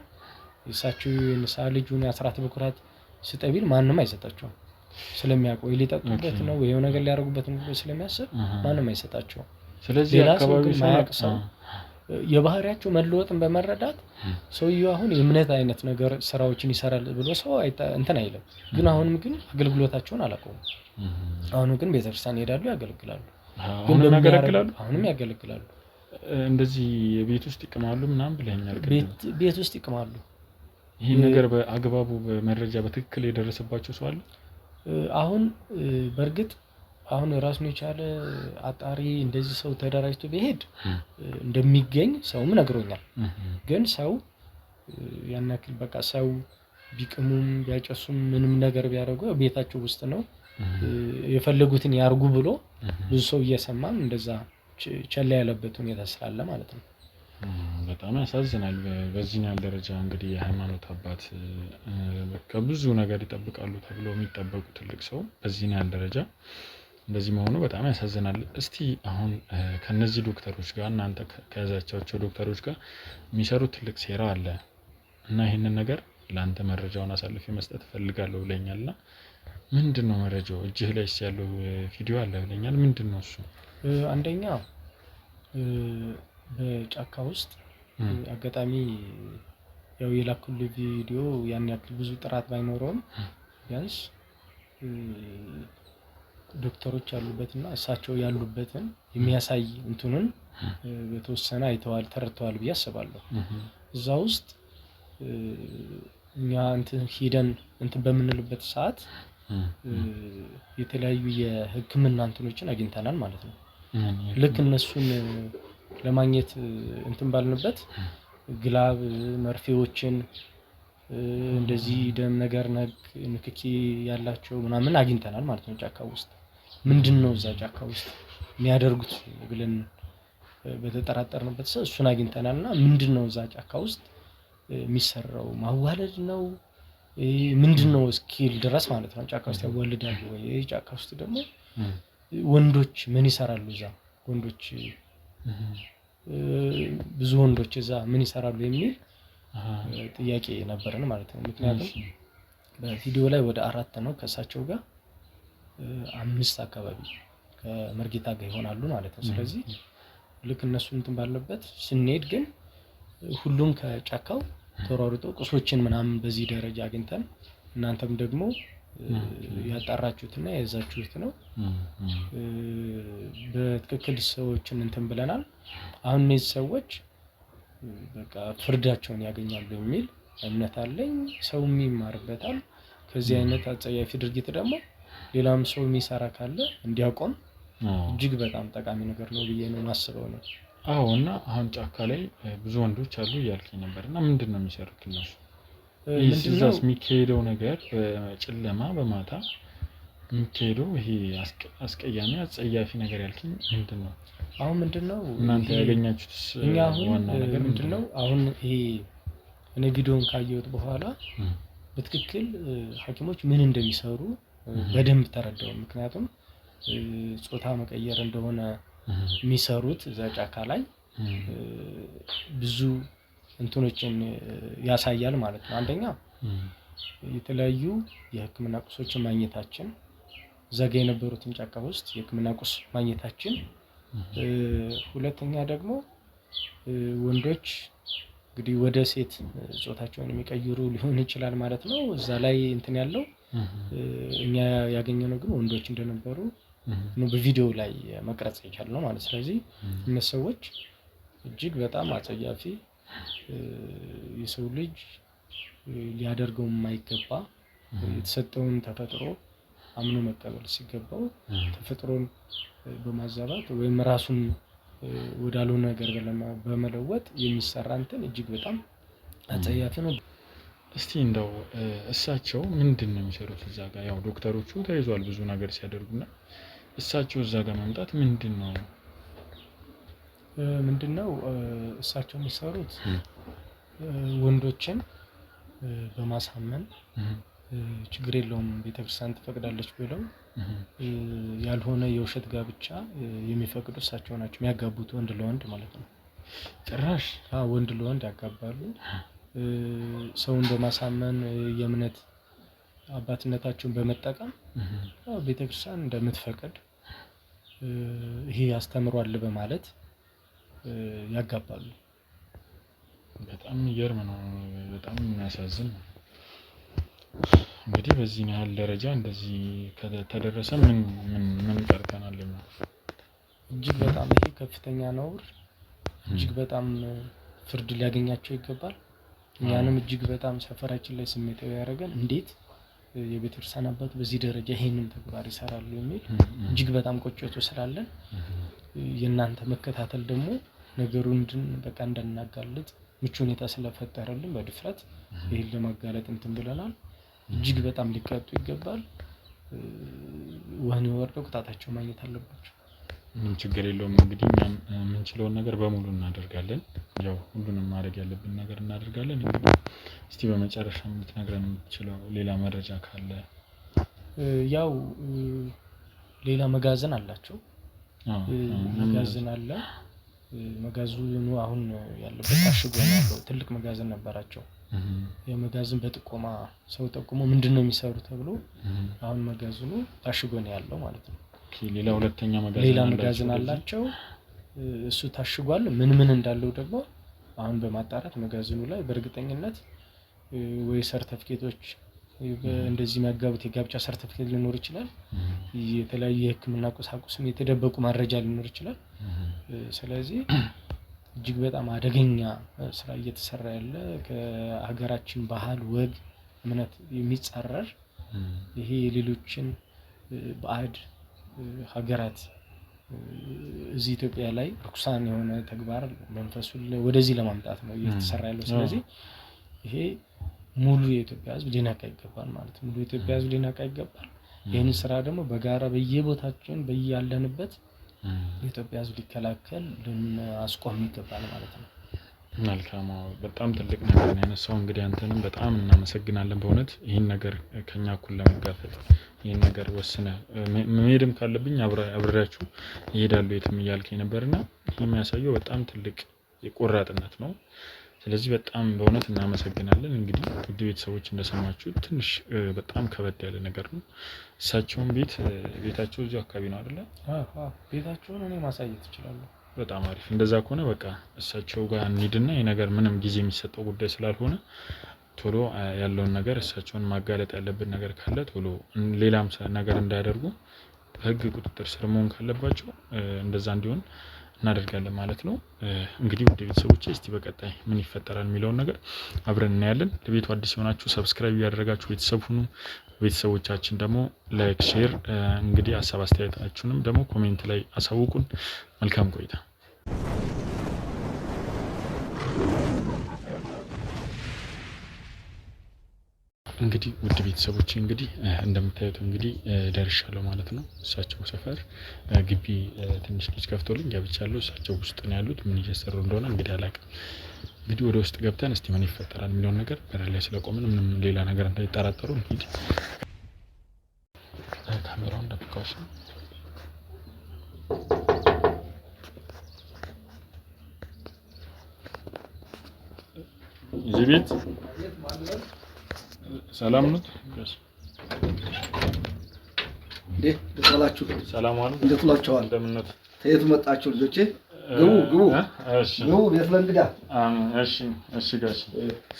እሳቸው የንስሐ ልጁን አስራት በኩራት ስጠቢል ማንም አይሰጣቸውም። ስለሚያውቁ ሊጠጡበት ነው ወይ የሆነ ነገር ሊያደርጉበት ነው ስለሚያስብ ማንም አይሰጣቸውም። ስለዚህ አካባቢው ማያውቅ ሰው የባህሪያቸው መለወጥን በመረዳት ሰውየው አሁን የእምነት አይነት ነገር ስራዎችን ይሰራል ብሎ ሰው እንትን አይልም። ግን አሁንም ግን አገልግሎታቸውን አላቆሙም። አሁንም ግን ቤተክርስቲያን ይሄዳሉ፣ ያገለግላሉ። አሁንም ያገለግላሉ። እንደዚህ የቤት ውስጥ ይቅማሉ ምናምን ብለኛል። ቤት ውስጥ ይቅማሉ። ይሄ ነገር በአግባቡ በመረጃ በትክክል የደረሰባቸው ሰው አለ? አሁን በእርግጥ አሁን ራሱን የቻለ አጣሪ እንደዚህ ሰው ተደራጅቶ ቢሄድ እንደሚገኝ ሰውም ነግሮኛል። ግን ሰው ያን ያክል በቃ ሰው ቢቅሙም ቢያጨሱም ምንም ነገር ቢያደርጉ ቤታቸው ውስጥ ነው የፈለጉትን ያርጉ ብሎ ብዙ ሰው እየሰማም እንደዛ ቸላ ያለበት ሁኔታ ስላለ ማለት ነው። በጣም ያሳዝናል። በዚህ ያህል ደረጃ እንግዲህ የሃይማኖት አባት ከብዙ ነገር ይጠብቃሉ ተብሎ የሚጠበቁ ትልቅ ሰው በዚህ ያህል ደረጃ እንደዚህ መሆኑ በጣም ያሳዝናል። እስቲ አሁን ከነዚህ ዶክተሮች ጋር እናንተ ከያዛቻቸው ዶክተሮች ጋር የሚሰሩት ትልቅ ሴራ አለ እና ይሄንን ነገር ለአንተ መረጃውን አሳልፌ መስጠት ፈልጋለሁ ብለኛልና ምንድነው መረጃው? እጅህ ላይ ያለው ቪዲዮ አለ ብለኛል። ምንድነው እሱ? አንደኛ በጫካ ውስጥ አጋጣሚ ያው የላኩልኝ ቪዲዮ ያን ያክል ብዙ ጥራት ባይኖረውም ቢያንስ ዶክተሮች ያሉበትና እሳቸው ያሉበትን የሚያሳይ እንትኑን በተወሰነ አይተዋል ተረድተዋል ብዬ አስባለሁ። እዛ ውስጥ እኛ ሂደን በምንልበት ሰዓት የተለያዩ የሕክምና እንትኖችን አግኝተናል ማለት ነው። ልክ እነሱን ለማግኘት ባልንበት ግላብ መርፌዎችን እንደዚህ ደም ነገር ንክኪ ያላቸው ምናምን አግኝተናል ማለት ነው ጫካ ውስጥ። ምንድነው እዛ ጫካ ውስጥ የሚያደርጉት ብለን በተጠራጠርንበት እሱን አግኝተናልና ምንድነው እዛ ጫካ ውስጥ የሚሰራው? ማዋለድ ነው ምንድነው እስኪል ድረስ ማለት ነው ጫካ ውስጥ ያዋልዳሉ ወይ? ጫካ ውስጥ ደግሞ ወንዶች ምን ይሰራሉ እዛ? ወንዶች ብዙ ወንዶች እዛ ምን ይሰራሉ የሚል ጥያቄ ነበረን ማለት ነው። ምክንያቱም በቪዲዮ ላይ ወደ 4 ነው ከእሳቸው ጋር 5 አካባቢ ከመርጌታ ጋር ይሆናሉ ማለት ነው። ስለዚህ ልክ እነሱ እንትን ባለበት ስንሄድ ግን ሁሉም ከጫካው ተሯሩጦ ቁሶችን ምናምን በዚህ ደረጃ አግኝተን እናንተም ደግሞ ያጣራችሁትና የያዛችሁት ነው። በትክክል ሰዎችን እንትን ብለናል። አሁን እነዚህ ሰዎች በቃ ፍርዳቸውን ያገኛሉ የሚል እምነት አለኝ። ሰውም ይማርበታል። ከዚህ አይነት አጸያፊ ድርጊት ደግሞ ሌላም ሰው የሚሰራ ካለ እንዲያቆም እጅግ በጣም ጠቃሚ ነገር ነው ብዬ ነው የማስበው ነው። አዎ። እና አሁን ጫካ ላይ ብዙ ወንዶች አሉ እያልከኝ ነበር እና ምንድን ነው የሚሰሩት እነሱ? እዛስ የሚካሄደው ነገር በጨለማ በማታ የሚካሄደው ይሄ አስቀያሚ አጸያፊ ነገር ያልከኝ ምንድን ነው? አሁን ምንድን ነው እናንተ ያገኛችሁትስ ዋና ነገር ምንድን ነው? አሁን ይሄ እኔ ቪዲዮን ካየሁት በኋላ በትክክል ሐኪሞች ምን እንደሚሰሩ በደንብ ተረዳው። ምክንያቱም ጾታ መቀየር እንደሆነ የሚሰሩት እዛ ጫካ ላይ ብዙ እንትኖችን ያሳያል ማለት ነው። አንደኛ የተለያዩ የሕክምና ቁሶችን ማግኘታችን፣ ዘጋ የነበሩትን ጫካ ውስጥ የሕክምና ቁስ ማግኘታችን፣ ሁለተኛ ደግሞ ወንዶች እንግዲህ ወደ ሴት ጾታቸውን የሚቀይሩ ሊሆን ይችላል ማለት ነው። እዛ ላይ እንትን ያለው እኛ ያገኘነው ግን ወንዶች እንደነበሩ ነው በቪዲዮ ላይ መቅረጽ የቻልነው ማለት። ስለዚህ እነዚህ ሰዎች እጅግ በጣም አጸያፊ የሰው ልጅ ሊያደርገው የማይገባ የተሰጠውን ተፈጥሮ አምኖ መቀበል ሲገባው ተፈጥሮን በማዛባት ወይም ራሱን ወዳልሆነ ነገር በመለወጥ የሚሰራ እንትን እጅግ በጣም አጸያፊ ነው። እስቲ እንደው እሳቸው ምንድን ነው የሚሰሩት እዛ ጋር? ያው ዶክተሮቹ ተይዟል ብዙ ነገር ሲያደርጉና እሳቸው እዛ ጋር መምጣት ምንድነው እሳቸው የሚሰሩት ወንዶችን በማሳመን ችግር የለውም ቤተክርስቲያን ትፈቅዳለች ብለው ያልሆነ የውሸት ጋብቻ የሚፈቅዱ እሳቸው ናቸው። የሚያጋቡት ወንድ ለወንድ ማለት ነው። ጭራሽ ወንድ ለወንድ ያጋባሉ። ሰውን በማሳመን የእምነት አባትነታቸውን በመጠቀም ቤተክርስቲያን እንደምትፈቅድ ይሄ ያስተምሯል በማለት ያጋባሉ። በጣም የሚገርም ነው። በጣም የሚያሳዝን ነው። እንግዲህ በዚህ ያህል ደረጃ እንደዚህ ከተደረሰ ምን ቀርተናል? እጅግ በጣም ይሄ ከፍተኛ ነውር፣ እጅግ በጣም ፍርድ ሊያገኛቸው ይገባል። እኛንም እጅግ በጣም ሰፈራችን ላይ ስሜታዊ ያደረገን እንዴት የቤተክርስቲያን አባት በዚህ ደረጃ ይሄንን ተግባር ይሰራሉ የሚል እጅግ በጣም ቆጭቶ ስላለን የእናንተ መከታተል ደግሞ ነገሩን በቃ እንዳናጋልጥ ምቹ ሁኔታ ስለፈጠረልን በድፍረት ይሄን ለማጋለጥ እንትን ብለናል። እጅግ በጣም ሊቀጡ ይገባል። ወህኒ ወርደው ቅጣታቸው ማግኘት አለባቸው። ምንም ችግር የለውም። እንግዲህ እኛም የምንችለውን ነገር በሙሉ እናደርጋለን። ያው ሁሉንም ማድረግ ያለብን ነገር እናደርጋለን። እንግዲህ እስቲ በመጨረሻ የምትነግረን የምትችለው ሌላ መረጃ ካለ? ያው ሌላ መጋዘን አላቸው። መጋዘን አለ። መጋዘኑ አሁን ያለበት ታሽጎ ነው ያለው። ትልቅ መጋዘን ነበራቸው። የመጋዘን በጥቆማ ሰው ጠቁሞ ምንድነው የሚሰሩ ተብሎ አሁን መጋዘኑ ታሽጎ ነው ያለው ማለት ነው። ሌላ ሁለተኛ መጋዘን አላቸው። እሱ ታሽጓል። ምን እንዳለው ደግሞ አሁን በማጣራት መጋዘኑ ላይ በእርግጠኝነት ወይ ሰርተፊኬቶች እንደዚህ የሚያጋቡት የጋብቻ ሰርተፊኬት ሊኖር ይችላል። የተለያዩ የሕክምና ቁሳቁስም የተደበቁ መረጃ ሊኖር ይችላል። ስለዚህ እጅግ በጣም አደገኛ ስራ እየተሰራ ያለ ከሀገራችን ባህል፣ ወግ፣ እምነት የሚጻረር ይሄ የሌሎችን ባዕድ ሀገራት እዚህ ኢትዮጵያ ላይ ርኩሳን የሆነ ተግባር መንፈሱን ወደዚህ ለማምጣት ነው እየተሰራ ያለው። ስለዚህ ይሄ ሙሉ የኢትዮጵያ ሕዝብ ሊነቃ ይገባል ማለት ነው። ሙሉ የኢትዮጵያ ሕዝብ ሊነቃ ይገባል። ይህን ስራ ደግሞ በጋራ በየቦታችን በያለንበት የኢትዮጵያ ሕዝብ ሊከላከል ልናስቆም ይገባል ማለት ነው። መልካም በጣም ትልቅ ነገር ነው ያነሳው። እንግዲህ አንተንም በጣም እናመሰግናለን በእውነት ይህን ነገር ከኛ እኩል ለመጋፈጥ ይህን ነገር ወስነ መሄድም ካለብኝ አብሬያችሁ እሄዳለሁ የትም እያልከኝ ነበርና ይህ የሚያሳየው በጣም ትልቅ የቆራጥነት ነው። ስለዚህ በጣም በእውነት እናመሰግናለን። እንግዲህ ውድ ቤተሰቦች እንደሰማችሁ ትንሽ በጣም ከበድ ያለ ነገር ነው። እሳቸውን ቤታቸው እዚሁ አካባቢ ነው አይደለ? ቤታቸውን እኔ ማሳየት እችላለሁ። በጣም አሪፍ። እንደዛ ከሆነ በቃ እሳቸው ጋር እንሂድና የነገር ምንም ጊዜ የሚሰጠው ጉዳይ ስላልሆነ ቶሎ ያለውን ነገር እሳቸውን ማጋለጥ ያለብን ነገር ካለ ቶሎ ሌላም ነገር እንዳያደርጉ በህግ ቁጥጥር ስር መሆን ካለባቸው እንደዛ እንዲሆን እናደርጋለን ማለት ነው። እንግዲህ ውድ ቤተሰቦቼ እስቲ በቀጣይ ምን ይፈጠራል የሚለውን ነገር አብረን እናያለን። ለቤቱ አዲስ የሆናችሁ ሰብስክራይብ ያደረጋችሁ ቤተሰብ ሁኑ። ቤተሰቦቻችን ደግሞ ላይክ፣ ሼር እንግዲህ ሀሳብ አስተያየታችሁንም ደግሞ ኮሜንት ላይ አሳውቁን። መልካም ቆይታ። እንግዲህ ውድ ቤተሰቦቼ እንግዲህ እንደምታዩት እንግዲህ ደርሻለሁ ማለት ነው። እሳቸው ሰፈር ግቢ ትንሽ ልጅ ከፍቶልኝ ገብቻለሁ። እሳቸው ውስጥ ነው ያሉት። ምን እየሰሩ እንደሆነ እንግዲህ አላውቅም። እንግዲህ ወደ ውስጥ ገብተን እስቲ ምን ይፈጠራል የሚለውን ነገር በር ላይ ስለቆምን ምንም ሌላ ነገር እንዳይጠራጠሩ እንሂድ። ካሜራውን ደብቀውሽ እዚህ ቤት ሰላም ነው? ደስላችሁ ሰላም ዋሉ። እንዴት ውላችኋል? እንደምንነት ተየት መጣችሁ ልጆቼ? ግቡ። እሺ ግቡ ቤት ለእንግዳ። እሺ ጋሽ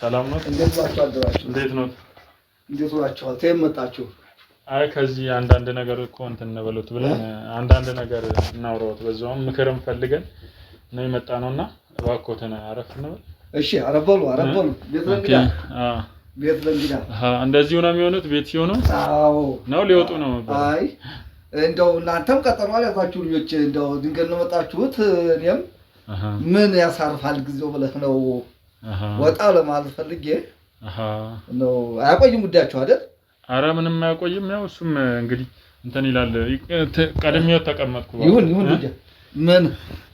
ሰላም ነው? እንዴት ውላችኋል? አደራችሁ? እንዴት ነው? እንዴት ውላችኋል? ተየት መጣችሁ? አይ ከዚህ አንዳንድ ነገር እኮ እንትን ነበሉት ብለን አንዳንድ ነገር እናውራውት በዛውም ምክርም ፈልገን ነው የመጣ ነውና እባክዎትን አረፍ እንበል። እሺ አረፈሉ ቤት ለእንግዳ። ቤት ለእንግዳ እንደዚሁ ነው የሚሆኑት። ቤት ሲሆኑ አዎ ነው ሊወጡ ነው። አይ እንደው እናንተም ቀጠሮ አልያዛችሁ ልጆች፣ እንደው ድንገት ነው መጣችሁት። እኔም ምን ያሳርፋል ጊዜው ብለህ ነው ወጣ ለማለት ፈልጌ ነው። አያቆይም ጉዳያችሁ አይደል? አረ ምንም አያቆይም። ያው እሱም እንግዲህ እንትን ይላል። ቀድሜው ተቀመጥኩ። ይሁን ልጅ ምን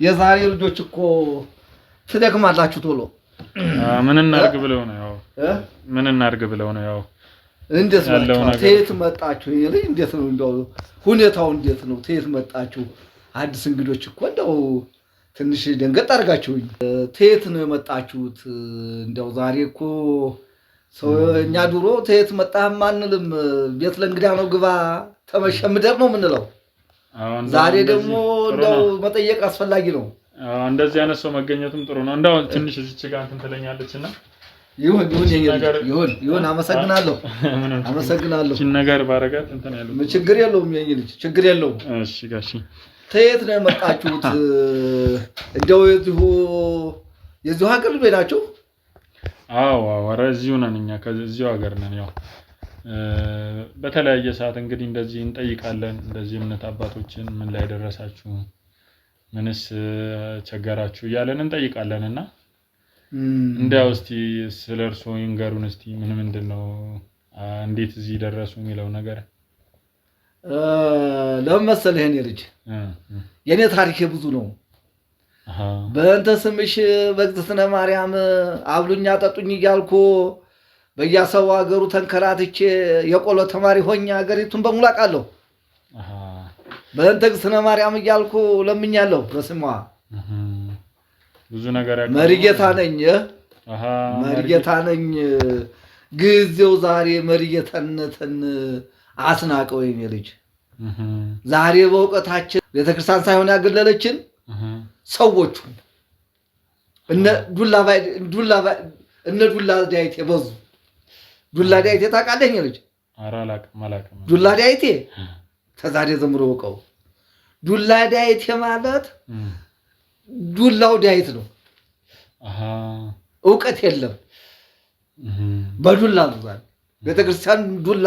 የዛሬ ልጆች እኮ ትደክማላችሁ ቶሎ። ምን እናድርግ ብለው ነው ያው ምን እናድርግ ብለው ነው ያው እንዴት ነው ተየት መጣችሁ? ይልኝ እንዴት ነው እንደው ሁኔታው እንዴት ነው? ተየት መጣችሁ? አዲስ እንግዶች እኮ እንደው ትንሽ ደንገጥ አድርጋችሁኝ። ተየት ነው የመጣችሁት? እንደው ዛሬ እኮ ሰው እኛ ድሮ ተየት መጣህም አንልም። ቤት ለእንግዳ ነው ግባ ተመሸ ምደር ነው የምንለው። ዛሬ ደግሞ እንደው መጠየቅ አስፈላጊ ነው። እንደዚህ አይነት ሰው መገኘቱም ጥሩ ነው። እንደው ትንሽ እዚች ጋር እንትን ትለኛለችና ይሁን አመሰግናለሁ። እቺ ነገር ባረጋት እንትን ያለው ችግር የለውም። የኔ ልጅ ችግር የለውም። እሺ ጋሺ ተየት ነው የመጣችሁት? እንደው የዚሁ ሀገር ልጅ ናችሁ? አዎ ኧረ እዚሁ ነን እኛ ከዚሁ ሀገር ነን። ያው በተለያየ ሰዓት እንግዲህ እንደዚህ እንጠይቃለን። እንደዚህ እምነት አባቶችን ምን ላይ ደረሳችሁ፣ ምንስ ቸገራችሁ እያለን እንጠይቃለንና እንደው እስቲ ስለርሶ ይንገሩን እስቲ ምንድነው እንዴት እዚህ ደረሱ የሚለው ነገር። ለምን መሰለህ የኔ ልጅ የኔ ታሪክ ብዙ ነው። በእንተ ስምሽ በእግዝእትነ ማርያም አብሉኛ ጠጡኝ እያልኩ በየሰው ሀገሩ ተንከራትቼ የቆሎ ተማሪ ሆኜ ሀገሪቱን በሙሉ አውቃለሁ። በእንተ እግዝእትነ ማርያም እያልኩ ለምኛለሁ። በስሟ ብዙ ነገር መሪጌታ ነኝ። መሪጌታ ነኝ። ጊዜው ዛሬ መሪጌታነትን አስናቀው የኔ ልጅ። ዛሬ በእውቀታችን ቤተክርስቲያን ሳይሆን ያገለለችን ሰዎቹ እነ ዱላ ዳይቴ በዙ። ዱላ ዳይቴ ታውቃለህ ልጅ? ኧረ አላውቅም። ዱላ ዳይቴ ተዛሬ ዘምሮ ወቀው። ዱላ ዳይቴ ማለት ዱላው ዳይት ነው። እውቀት የለም። በዱላ ነው ዛሬ ቤተክርስቲያን ዱላ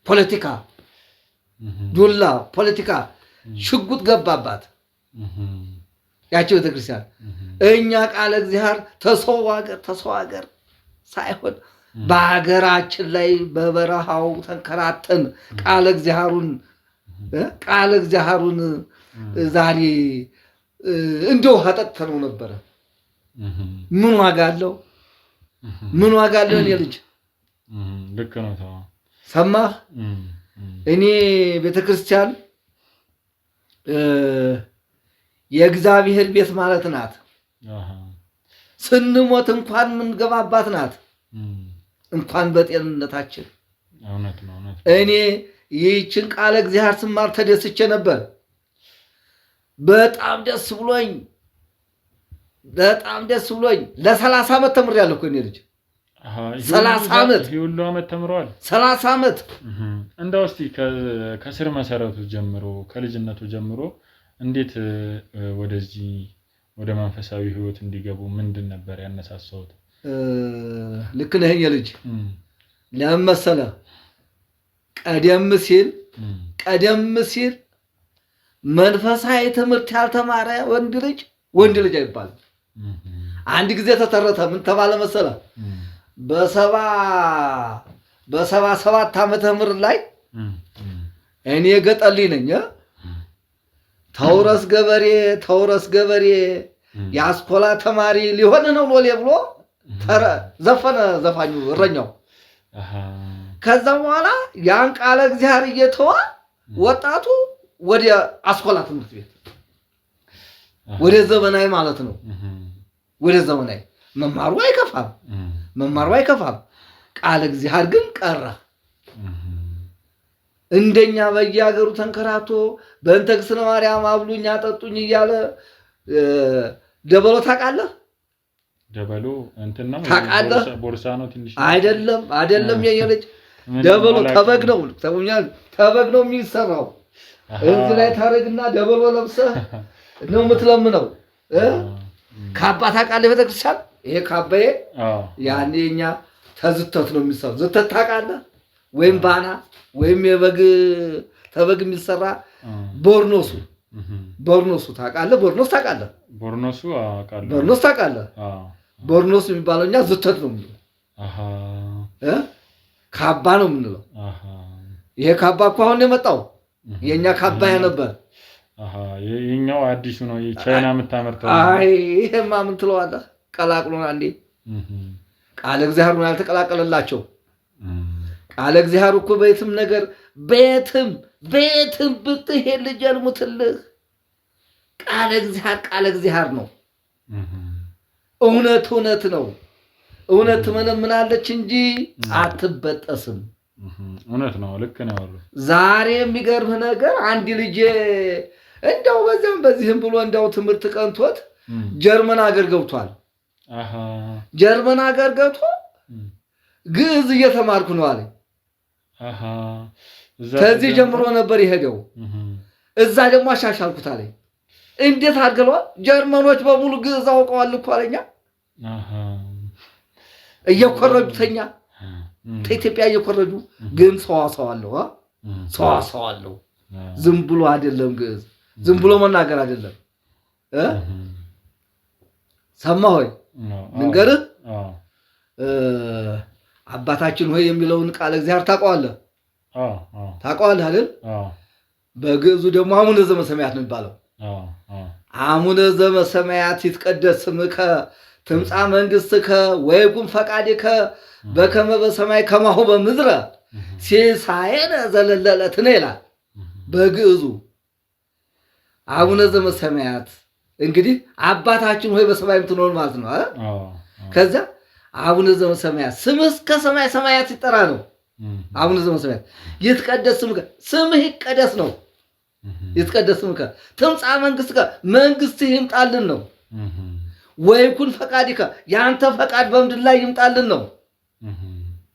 ፖለቲካ ዱላ ፖለቲካ ሽጉጥ ገባባት ያቸው ቤተክርስቲያን። እኛ ቃለ እግዚአብሔር ተሰው ሀገር ሳይሆን በሀገራችን ላይ በበረሃው ተንከራተን ቃለ እግዚአብሔሩን ዛሬ እንደው አጠጥተነው ነበረ። ምን ዋጋ አለው? ምን ዋጋ አለው? እኔ ልጅ ልክ ነው። ሰማህ? እኔ ቤተክርስቲያን የእግዚአብሔር ቤት ማለት ናት። ስንሞት እንኳን ምንገባባት ናት። እንኳን በጤንነታችን እኔ ይህችን ቃለ እግዚአብሔር ስማር ተደስቼ ነበር። በጣም ደስ ብሎኝ ለ30 ዓመት ተምሬያለሁ እኮ እኔ ልጅ 30 ዓመት ሁሉ ዓመት ተምሯል። 30 ዓመት እንደው እስቲ ከስር መሰረቱ ጀምሮ ከልጅነቱ ጀምሮ እንዴት ወደዚህ ወደ መንፈሳዊ ህይወት እንዲገቡ ምንድን ነበር ያነሳሳውት? ልክ ነህ የኔ ልጅ። ለምን መሰለህ? ቀደም ሲል መንፈሳዊ ትምህርት ያልተማረ ወንድ ልጅ አይባልም። አንድ ጊዜ ተተረተ። ምን ተባለ መሰለህ? በ77 ዓመተ ምህረት ላይ እኔ ገጠር ልጅ ነኝ። ተውረስ ገበሬ የአስኮላ ተማሪ ሊሆን ነው ሎሌ ብሎ ዘፈነ ዘፋኙ እረኛው። ከዛ በኋላ ያን ቃለ እግዚአብሔር እየተዋ ወጣቱ ወደ አስኮላ ትምህርት ቤት ወደ ዘመናዊ ማለት ነው። ወደ ዘመናዊ መማሩ አይከፋም። ቃለ እግዚአብሔር ግን ቀረ። እንደኛ በየሀገሩ ተንከራቶ በእንተ እግዝእትነ ማርያም አብሉኝ አጠጡኝ እያለ ደበሎ ታውቃለህ? ደበሎ እንትን ነው ቦርሳ ነው ትንሽ አይደለም የየልጅ ደበሎ ተበግ ነው የሚሰራው። እዚህ ላይ ታረግና ደበሎ ለብሰህ ነው የምትለምነው። ካባ ታውቃለህ? ቤተክርስቲያን ይሄ ካባዬ ያኔ እኛ ተዝተት ነው የሚሰራው። ዝተት ታውቃለህ? ወይም ባና ወይም ተበግ የሚሰራ ቦርኖሱ ታውቃለህ? ቦርኖስ ታውቃለህ? ቦርኖስ የሚባለው እኛ ዝተት ነው የምንለው። ካባ ነው የምንለው። ይሄ ካባ እኮ አሁን የመጣው የኛ ካባ ነበር። ይሄኛው አዲሱ ነው የቻይና የምታመርተው። ይሄማ ምን ትለዋለህ? ቀላቅሎና እንዴ ቃለ እግዚአብሔር ነው ያልተቀላቀለላቸው። ቃለ እግዚአብሔር እኮ ቤትም ብትሄድ ልጅ አልሙትልህ። ቃለ እግዚአብሔር ነው። እውነት ነው። እውነት ምንምናለች እንጂ አትበጠስም። እውነት ነው። ልክ ነው። ዛሬ የሚገርምህ ነገር አንድ ልጅ እንደው በዚህም ብሎ እንደው ትምህርት ቀንቶት ጀርመን ሀገር ገብቷል። ጀርመን ሀገር ገብቶ ግዕዝ እየተማርኩ ነው አለኝ። ከዚህ ጀምሮ ነበር የሄደው። እዛ ደግሞ አሻሻልኩት አለኝ። እንዴት አድርገዋል? ጀርመኖች በሙሉ ግዕዝ አውቀዋል እኮ አለኛ። እየኮረጁተኛ ከኢትዮጵያ እየኮረጁ ግን ሰዋሰው አለው። ዝም ብሎ አይደለም ግዕዝ፣ ዝም ብሎ መናገር አይደለም። ሰማህ ሆይ ንገርህ። አባታችን ሆይ የሚለውን ቃል እግዚአብሔር ታውቀዋለህ? ታውቀዋለህ አይደል? በግዕዙ ደግሞ አቡነ ዘበሰማያት ነው የሚባለው። አቡነ ዘበሰማያት ይትቀደስ ስምከ ትምጻእ መንግሥትከ ወይኩን ፈቃድከ በከመ በሰማይ ከማሁ በምድር ሲሳየነ ዘለለዕለትነ ይላል በግዕዙ። አቡነ ዘበሰማያት እንግዲህ አባታችን ሆይ በሰማይ የምትኖር ማለት ነው። ከዚያ አቡነ ዘበሰማያት ስምህ እስከ ሰማይ ሰማያት ይጠራ ነው። አቡነ ዘበሰማያት ይትቀደስ ስምከ ስምህ ይቀደስ ነው። ይትቀደስ ስምከ ትምጻእ መንግሥትከ መንግሥትህ ይምጣልን ነው። ወይኩን ፈቃድከ ያንተ ፈቃድ በምድር ላይ ይምጣልን ነው።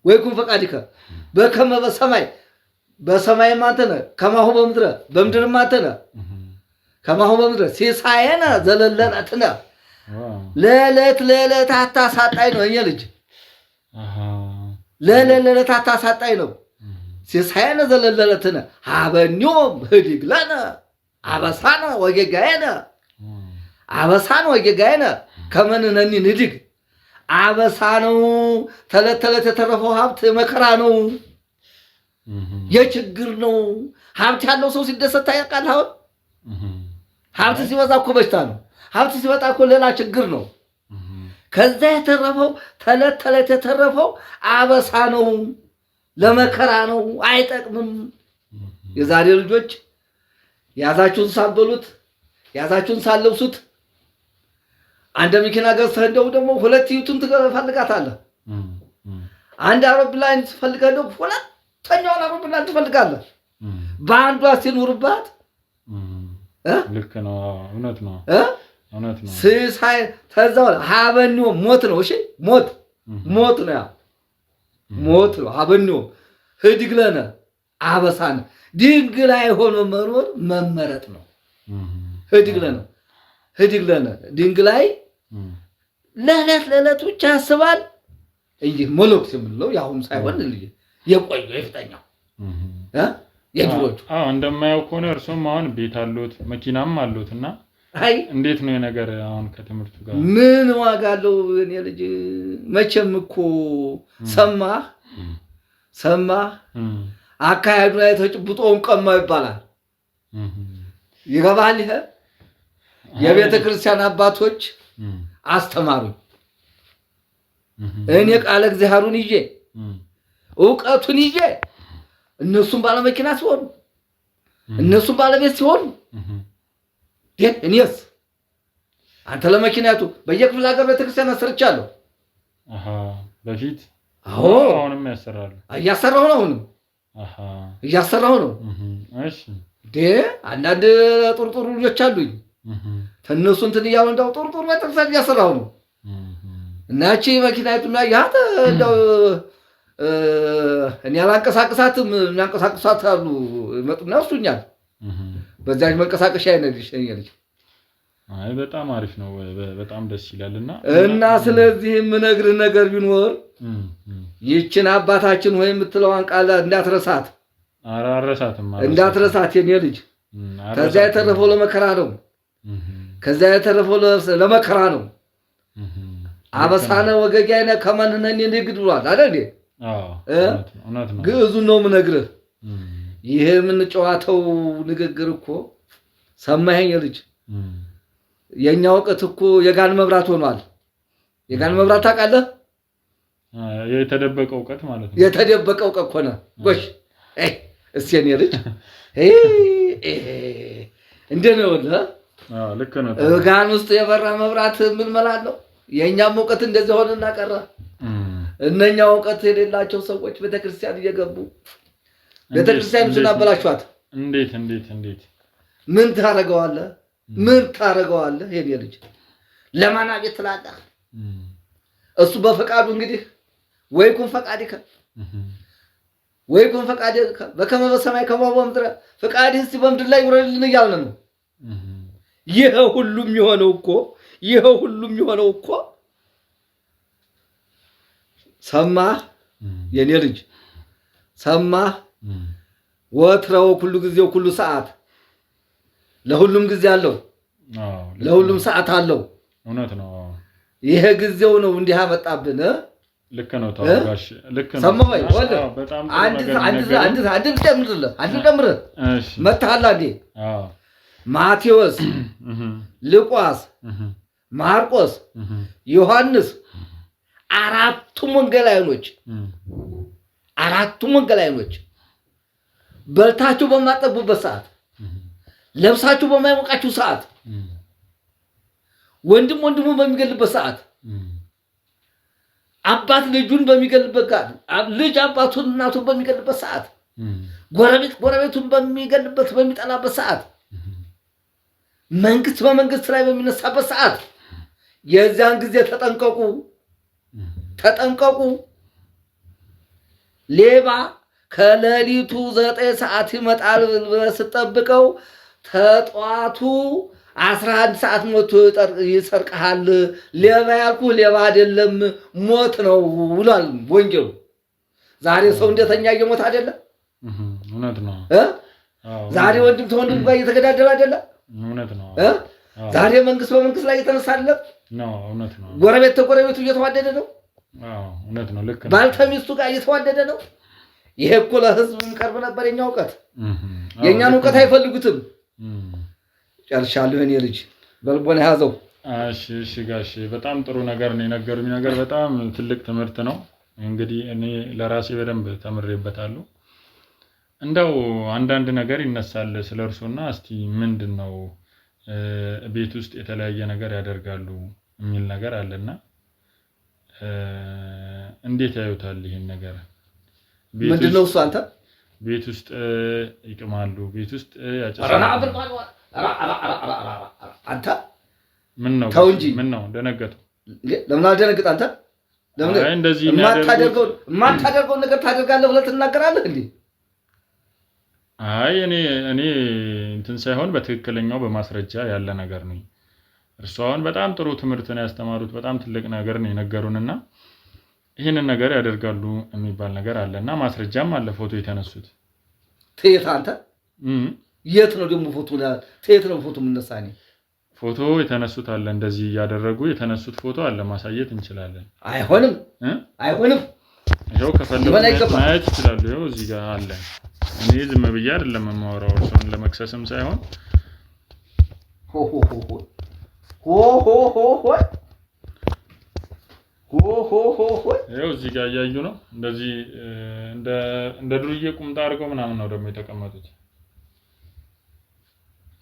ወይኩን ፈቃድከ በከመ በሰማይም አንተ ነህ፣ ከማሁ በምድርም አንተ ነህ። ከማሁ በምድር ሲሳየነ ዘለለዕለትነ ለዕለት አታሳጣኝ ነው። እኛ ልጅ ለዕለት አታሳጣኝ ነው። ሲሳየነ ዘለለዕለትነ ሀበኞም ህዲግ ለነ አበሳነ ወጌጋየነ ከመ ንሕነኒ ንህድግ። አበሳ ነው። ተለት የተረፈው ሀብት መከራ ነው፣ የችግር ነው። ሀብት ያለው ሰው ሲደሰት ታውቃለህ? አሁን ሀብት ሲበዛ እኮ በሽታ ነው። ሀብት ሲበጣ እኮ ሌላ ችግር ነው። ከዛ የተረፈው ተለት የተረፈው አበሳ ነው፣ ለመከራ ነው፣ አይጠቅምም። የዛሬ ልጆች ያዛችሁን ሳበሉት ያዛችሁን ሳለብሱት አንድ መኪና ገዝተህ እንደው ደግሞ ሁለት ዩቱን ትፈልጋታለህ። አንድ አውሮፕላን ትፈልጋለህ፣ ሁለተኛውን አውሮፕላን ትፈልጋለህ። በአንዷ ሲኖርባት ልክ ነው። እውነት ነው። እውነት ነው። ስሳይ ተዛው ሀበኞ ሞት ነው። እሺ ሞት ነው። ያ ሞት ነው። ሀበኞ ህድግለነ አበሳን ድንግላይ ሆኖ መኖር መመረጥ ነው። ህድግለነ ድንግላይ ለዕለት ብቻ ያስባል እንጂ መለኮስ የምንለው ያሁን ሳይሆን የቆየው የፍጠኛው የድሮቹ እንደማያው ከሆነ እርሱም አሁን ቤት አሉት መኪናም አሉት እና እንዴት ነው የነገር አሁን ከትምህርቱ ጋር ምን ዋጋ አለው? እኔ ልጅ መቼም እኮ ሰማህ አካሄዱ ላይ ተጭብጦውን ቀማ ይባላል። ይገባል። ይሄ የቤተ ክርስቲያን አባቶች አስተማሩኝ። እኔ ቃለ እግዚአብሔርን ይዤ ዕውቀቱን ይዤ እነሱም ባለመኪና ሲሆኑ እነሱም ባለቤት ሲሆኑ እኔስ አንተ ለመኪናቱ በየክፍለ ሀገር ቤተክርስቲያን አሰርቻለሁ። በፊት አሁንም ያሰራሉ። እያሰራሁ ነው። እያሰራሁ ነው። እሺ አንዳንድ ጡርጡር ልጆች አሉኝ። ተነሱ እንትን እያሉ እንዳው ጡርጡር ቤተክርስቲያን እያሰራሁ ነው። እና እቺ መኪናይቱና ያተ እንዳው እኔ አላንቀሳቅሳትም። የሚያንቀሳቅሳት አሉ መጡና ወስዱኛል። በዛች መንቀሳቀሻ አይነልሽ። አይ በጣም አሪፍ ነው። በጣም ደስ ይላልና ስለዚህ የምነግርህ ነገር ቢኖር ይችን አባታችን ወይ የምትለዋን ቃል እንዳትረሳት። አራረሳትም እንዳትረሳት የኔ ልጅ። ከዛ የተረፈው ለመከራ ነው። ከዛ የተረፈው ለመከራ ነው። አበሳነ ወገጋይነ ከመንነን ንግድ ብሏል አይደል? እውነት ነው። ግዕዙን ነው የምነግርህ። ይሄ የምንጨዋተው ንግግር እኮ ሰማኸኝ ልጅ? የኛ ዕውቀት እኮ የጋን መብራት ሆኗል። የጋን መብራት ታውቃለህ? የተደበቀ ዕውቀት ማለት ነው። የተደበቀ ዕውቀት ሆነ። ጎሽ እስኪ የኔ ልጅ እንደነው ልክ ነው። ጋን ውስጥ የበራ መብራት ምን መላለው? የኛም ዕውቀት እንደዚህ ሆነና ቀረ። እነኛ ዕውቀት የሌላቸው ሰዎች ቤተክርስቲያን እየገቡ ቤተክርስቲያን ስናበላሿት እንዴት ምን ታረገዋለህ? የኔ ልጅ ለማን አቤት ትላለህ? እሱ በፈቃዱ እንግዲህ ወይኩን ፈቃድከ በከመ በሰማይ ከማሁ በምድር ፈቃድህ እስቲ በምድር ላይ ይውረድልን እያልን ነው። ይሄ ሁሉም የሆነው እኮ ሰማህ የኔ ልጅ ሰማህ? ወትረው ሁሉ ጊዜው ሁሉ ሰዓት ለሁሉም ጊዜ አለው። ለሁሉም ሰዓት አለው። እውነት ነው። ይሄ ጊዜው ነው እንዲህ አመጣብን። ልክ ነው። ታውቃሽ ልክ ነው። ሰማህ ወይ ወለ አንድ ልጨምርልህ። እሺ መታላ እንዴ? ማቴዎስ፣ ሉቃስ፣ ማርቆስ፣ ዮሐንስ አራቱም ወንጌላውያኖች በልታችሁ በማጠቡበት ሰዓት፣ ለብሳችሁ በማይሞቃችሁ ሰዓት፣ ወንድም ወንድሙን በሚገልበት ሰዓት፣ አባት ልጁን በሚገልበት ሰዓት፣ ልጅ አባቱን እናቱን በሚገልበት ሰዓት፣ ጎረቤት ጎረቤቱን በሚጠላበት ሰዓት፣ መንግስት በመንግስት ላይ በሚነሳበት ሰዓት የዚያን ጊዜ ተጠንቀቁ። ሌባ ከሌሊቱ 9 ሰዓት ይመጣል ብለህ ስትጠብቀው ተጧቱ 11 ሰዓት ሞቶ ይሰርቅሃል። ሌባ ያልኩህ ሌባ አይደለም ሞት ነው ብሏል ወንጌሉ። ዛሬ ሰው እንደተኛ እየሞተ አይደለም? እውነት ነው። ዛሬ ወንድም ተወንድም ጋር እየተገዳደለ አይደለም? እውነት ነው። ዛሬ መንግስት በመንግስት ላይ እየተነሳ አይደለም? እውነት ነው። ጎረቤት ተጎረቤቱ እየተዋደደ ነው። እውነት ነው። ልክ ነው። ባል ከሚስቱ ጋር እየተዋደደ ነው። ይሄ እኮ ለህዝብ የሚቀርብ ነበር የኛ ዕውቀት። የኛን ዕውቀት አይፈልጉትም። ጨርሻለሁ። እኔ ልጅ በልቦና ያዘው። እሺ ጋሽ በጣም ጥሩ ነገር ነው የነገሩኝ። ነገር በጣም ትልቅ ትምህርት ነው። እንግዲህ እኔ ለራሴ በደንብ ተምሬበታለሁ። እንደው አንዳንድ ነገር ይነሳል ስለርሱና እስቲ ምንድነው ቤት ውስጥ የተለያየ ነገር ያደርጋሉ የሚል ነገር አለና እንዴት ያዩታል ይሄን ነገር? ምንድነው እሱ? አንተ ቤት ውስጥ ይቅማሉ፣ ቤት ውስጥ ያጨሳሉ። አንተ ምን ነው ተው እንጂ። ምን ነው ደነገጡ? ለምን አልደነግጥ? አንተ ለምን እንደዚህ የማታደርገው ነገር ታደርጋለህ ብለህ ትናገራለህ እንዴ? አይ እኔ እንትን ሳይሆን በትክክለኛው በማስረጃ ያለ ነገር ነው። እርሷን በጣም ጥሩ ትምህርት ነው ያስተማሩት። በጣም ትልቅ ነገር ነው የነገሩንና ይሄንን ነገር ያደርጋሉ የሚባል ነገር አለና ማስረጃም አለ። ፎቶ የተነሱት ተየት አንተ የት ነው ደግሞ ፎቶ ተየት ነው ፎቶ የምነሳኝ? ፎቶ የተነሱት አለ። እንደዚህ ያደረጉ የተነሱት ፎቶ አለ። ማሳየት እንችላለን። አይሆንም አይሆንም። ይሄው ከፈለጉ ማየት ይችላሉ። ይሄው እዚህ ጋር አለ። እኔ ዝም ብዬ አይደለም የማወራው እርሱን ለመክሰስም ሳይሆን ሆ ሆ ሆ ሆ ይሄው እዚህ ጋር እያዩ ነው። እንደዚህ እንደ ዱርዬ ቁምጣ አድርገው ምናምን ነው ደግሞ የተቀመጡት።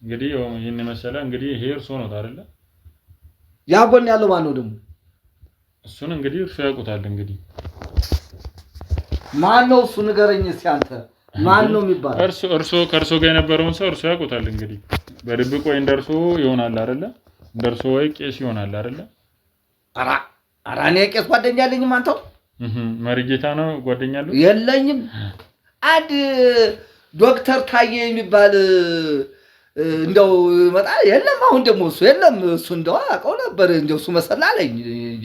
እንግዲህ ይሄን መሰለ እንግዲህ ይሄ እርሶ ነው አይደለ? ያ ጎን ያለው ማን ነው ደግሞ? እሱን እንግዲህ እርሶ ያውቁታል። እንግዲህ ማን ነው እሱ? ንገረኝ እስኪ አንተ ማን ነው የሚባል? እርሶ ከእርሶ ጋር የነበረውን ሰው እርሶ ያውቁታል። እንግዲህ በድብቅ ወይ እንደርሶ ይሆናል አይደለ? እንደርሶ ወይ ቄስ ይሆናል አይደለ? ኧረ እኔ ቄስ ጓደኛ የለኝም። አንተው መሪጌታ ነው ጓደኛ አለው? የለኝም። አንድ ዶክተር ታዬ የሚባል እንደው መጣ የለም። አሁን ደግሞ እሱ የለም። እሱ እንደው አውቀው ነበር እንደው እሱ መሰላለኝ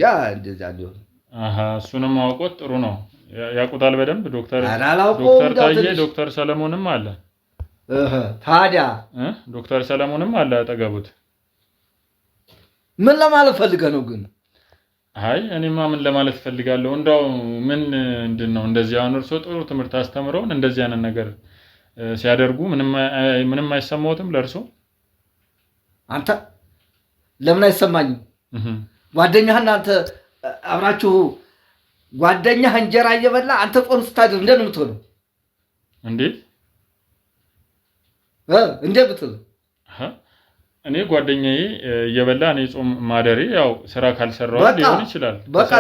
ያ እንደዛ ሊሆን እሱንም አውቆት ጥሩ ነው። ያውቁታል በደንብ ዶክተር ታዬ። ዶክተር ሰለሞንም አለ። ታዲያ ዶክተር ሰለሞንም አለ አጠገቡት። ምን ለማለት ፈልገህ ነው ግን? አይ እኔማ ምን ለማለት ፈልጋለሁ እንደው ምንድነው እንደዚህ አሁን እርሶ ጥሩ ትምህርት አስተምረውን እንደዚህ አይነት ነገር ሲያደርጉ ምንም አይሰማዎትም ለርሶ? አንተ ለምን አይሰማኝም? ጓደኛህና አንተ አብራችሁ ጓደኛህ እንጀራ እየበላ አንተ ጾም ስታድር እንደምን የምትሆነው? እንዴት ብትል እኔ ጓደኛዬ እየበላ እኔ ጾም ማደሬ ያው ስራ ካልሰራው ሊሆን ይችላል። በቃ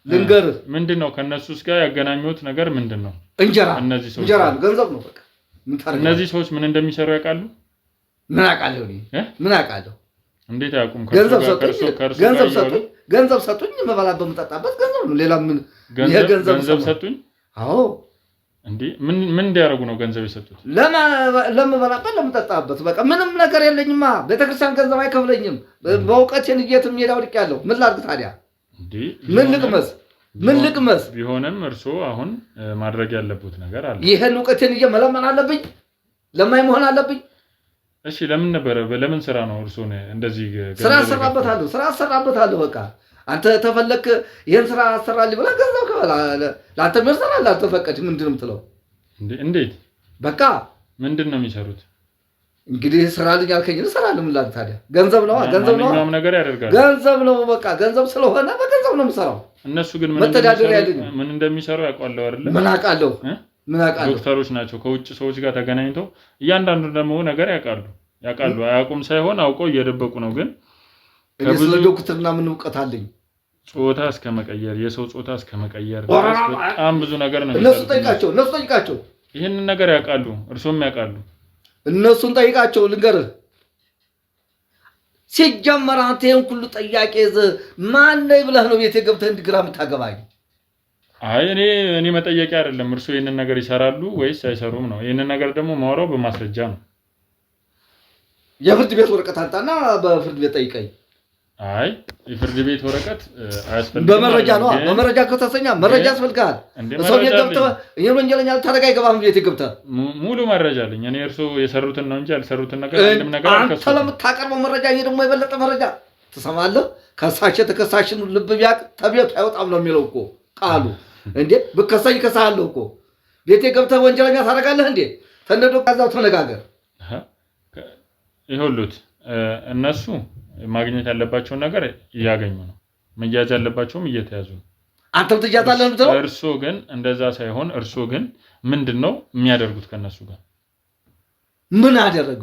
ልንገርህ ምንድነው ከነሱስ ጋር ያገናኙት ነገር ምንድነው? እንጀራ ነው፣ ገንዘብ ነው። በቃ እነዚህ ሰዎች ምን እንደሚሰሩ ያውቃሉ? ምን አውቃለሁ እኔ ምን አውቃለሁ? እንዴት ያውቁም? ገንዘብ ሰጡኝ፣ መበላት በመጠጣበት ገንዘብ ነው። ሌላ ምን ገንዘብ ሰጡኝ? አዎ። እንዴ ምን እንዲያደርጉ ነው ገንዘብ የሰጡት? ለምበላበት ለምጠጣበት። በቃ ምንም ነገር የለኝማ። ቤተክርስቲያን ገንዘብ አይከፍለኝም። በእውቀት የልጄት ሜዳ ወድቄያለሁ። ምን ላድርግ ታዲያ? እንዴ ምን ልቅመስ? ቢሆንም እርሶ አሁን ማድረግ ያለበት ነገር አለ። ይሄን እውቀቴን ይዤ መለመን አለብኝ? ለማይ መሆን አለብኝ? እሺ ለምን ነበር? ለምን ስራ ነው እርሶን እንደዚህ ስራ አሰራበታለሁ። በቃ አንተ ተፈለክ ይሄን ስራ አሰራልኝ ብለህ ገንዘብ ከበላ ለአንተ መስራል አልተፈቀድ ምንድነው የምትለው? እንዴት በቃ ምንድነው የሚሰሩት? እንግዲህ ስራ ልጅ አልከኝ እሰራለሁ። ምን ላድርግ ታዲያ? ገንዘብ ነው ምንም ነገር ያደርጋል። ገንዘብ ነው በቃ ገንዘብ ስለሆነ በገንዘብ ነው የምሰራው። እነሱ ግን ምን እንደሚሰሩ ያውቃሉ አይደል? ምን አውቃለሁ? ዶክተሮች ናቸው። ከውጭ ሰዎች ጋር ተገናኝተው እያንዳንዱ ደግሞ ነገር ያውቃሉ። አያውቁም ሳይሆን አውቀው እየደበቁ ነው። ግን ከብዙ ዶክተርና ምን እውቀት አለኝ? ጾታ እስከ መቀየር፣ የሰው ጾታ እስከ መቀየር በጣም ብዙ ነገር ነው። እነሱ ጠይቃቸው። ይሄንን ነገር ያውቃሉ፣ እርሶም ያውቃሉ። እነሱን ጠይቃቸው። ልንገርህ ሲጀመር አንተ ይሄን ሁሉ ጥያቄ ማን ነኝ ብለህ ነው ቤቴ ገብተህ እንድግራ የምታገባኝ? አይ እኔ መጠየቂያ አይደለም። እርሶ ይሄንን ነገር ይሰራሉ ወይስ አይሰሩም ነው። ይሄንን ነገር ደግሞ ማውራው በማስረጃ ነው። የፍርድ ቤት ወረቀት አንጣና በፍርድ ቤት ጠይቀኝ። አይ የፍርድ ቤት ወረቀት አያስፈልግም። በመረጃ ነው። በመረጃ ከተሰኛ መረጃ ያስፈልጋል። ሰው ቤት ገብተህ ይሄን ወንጀለኛ ታረጋ ይገባም ቤት ገብተህ ሙሉ መረጃ አለኝ። እኔ እርሶ የሰሩትን ነው እንጂ ያልሰሩትን ነገር ምንም ነገር አንተ ለምታቀርበው መረጃ ይሄ ደግሞ የበለጠ መረጃ ትሰማለህ። ከሳሽ ተከሳሽን ልብ ቢያቅ ተቤቱ አይወጣም ነው የሚለው እኮ ቃሉ። እንዴ ብከሰኝ ከሳለሁ እኮ ቤቴ ገብተህ ወንጀለኛ ታረጋለህ እንዴ? ተነዶ ካዛው ተነጋገር። ይሁሉት እነሱ ማግኘት ያለባቸውን ነገር እያገኙ ነው፣ መያዝ ያለባቸውም እየተያዙ ነው። አንተም ትያዛለህ ነው። እርሶ ግን እንደዛ ሳይሆን እርሶ ግን ምንድነው የሚያደርጉት ከነሱ ጋር? ምን አደረጉ?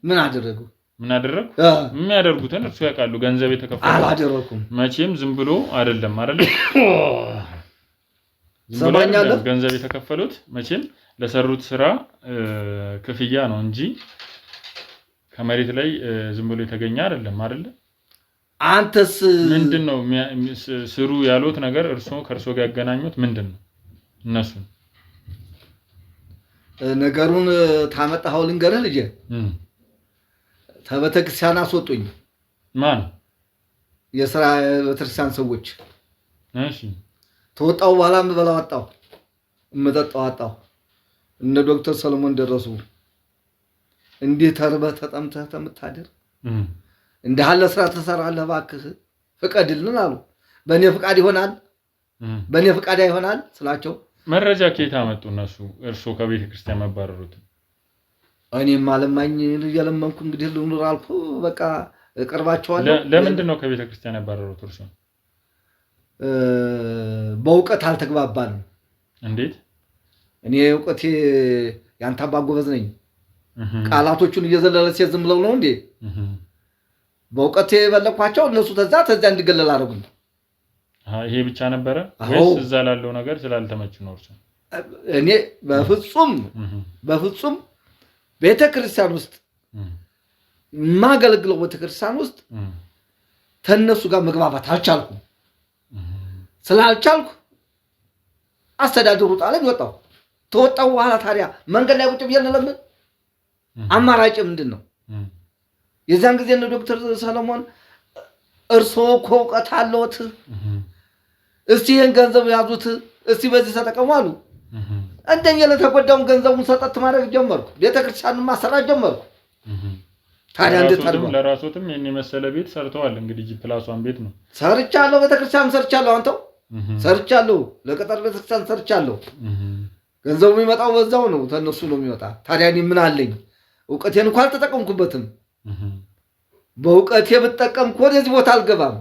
ምን አደረጉ? ምን አደረጉ? የሚያደርጉትን እርሶ ያውቃሉ። ገንዘብ የተከፈለው አላደረኩም። መቼም ዝም ብሎ አይደለም አይደል? ሰማኛለህ? ገንዘብ የተከፈሉት መቼም ለሰሩት ስራ ክፍያ ነው እንጂ ከመሬት ላይ ዝም ብሎ የተገኘ አይደለም አይደል? አንተስ ምንድነው ስሩ ያሉት ነገር እርሶ ከእርሶ ጋር ያገናኙት ምንድነው? እነሱ ነገሩን ታመጣኸው ልንገርህ ልጄ። ተቤተክርስቲያን አስወጡኝ። ማን? የሥራ ቤተክርስቲያን ሰዎች። እሺ። ተወጣው በኋላ የምበላው አጣሁ፣ የምጠጣው አጣሁ። እነ ዶክተር ሰለሞን ደረሱ። እንዲህ ተርበህ ተጠምተህ ተምታደር እንዲህ ያለ ስራ ትሰራለህ፣ እባክህ ፍቀድልን አሉ። በእኔ ፍቃድ ይሆናል? በእኔ ፍቃድ ይሆናል ስላቸው መረጃ ከየት አመጡ እነሱ እርሶ ከቤተ ክርስቲያን መባረሩት? እኔም አለማኝ እየለመንኩ እንግዲህ ልኑር አልኩ። በቃ እቀርባቸዋለሁ። ለምንድን ነው ከቤተ ክርስቲያን ያባረሩት እርሶ? በእውቀት አልተግባባንም። እንዴት? እኔ እውቀቴ ያንተ አባ ጎበዝ ነኝ። ቃላቶቹን እየዘለለ ሲዝም ብለው ነው እንዴ? በእውቀቴ በለኳቸው። እነሱ ተዛ እንዲገለል አደረጉኝ። ይሄ ብቻ ነበረ ወይስ እዛ ላለው ነገር ስላልተመቹ ነው እርሱ? እኔ በፍጹም ቤተክርስቲያን ውስጥ ማገልግለው ቤተክርስቲያን ውስጥ ተነሱ ጋር መግባባት አልቻልኩም። ስላልቻልኩ አስተዳደሩ ጣለኝ፣ ወጣሁ። ተወጣሁ በኋላ ታዲያ መንገድ ላይ ቁጭ ብዬ ለምን አማራጭ ምንድነው? የዛን ጊዜ ነው ዶክተር ሰለሞን እርሶ እውቀት አለዎት፣ እስቲ ይሄን ገንዘብ ያዙት፣ እስቲ በዚህ ተጠቀሙ አሉ። እንደኛ ለተጎዳውን ገንዘቡን ሰጠት ማድረግ ጀመርኩ። ቤተክርስቲያኑን ማሰራት ጀመርኩ። ታዲያ እንዴት ታድርጉ? ለራስዎትም የኔ መሰለ ቤት ሰርተዋል። እንግዲህ ጂ+1 ቤት ነው ሰርቻለሁ። ቤተክርስቲያን ሰርቻለሁ። አንተው ሰርቻለሁ። ለቀጠር ቤተክርስቲያን ሰርቻለሁ። ገንዘቡ የሚመጣው በዛው ነው፣ ተነሱ ነው የሚወጣ። ታዲያ እኔ ምን አለኝ? እውቀቴን እንኳን አልተጠቀምኩበትም። በእውቀቴ ብጠቀም እኮ ወደዚህ ቦታ አልገባም።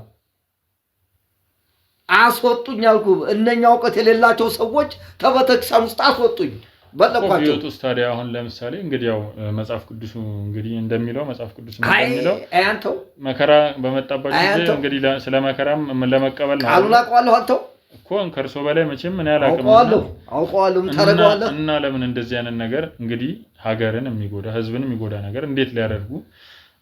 አስወጡኝ አልኩ። እነኛ እውቀት የሌላቸው ሰዎች ተቤተክርስቲያን ውስጥ አስወጡኝ፣ በለኳቸው። ቢወጡስ ታዲያ አሁን ለምሳሌ እንግዲህ ያው መጽሐፍ ቅዱስ እንግዲህ እንደሚለው መጽሐፍ ቅዱስ እንደሚለው አንተው መከራ በመጣባቸው ጊዜ እንግዲህ ስለ መከራም ለመቀበል ነው ቃሉን አውቀዋለሁ። አንተው እኮ ከእርሶ በላይ መቼም ምን ያህል አውቀዋለሁ። ምን ታረጋዋለህ? እና ለምን እንደዚህ አይነት ነገር እንግዲህ ሀገርን የሚጎዳ ህዝብን የሚጎዳ ነገር እንዴት ሊያደርጉ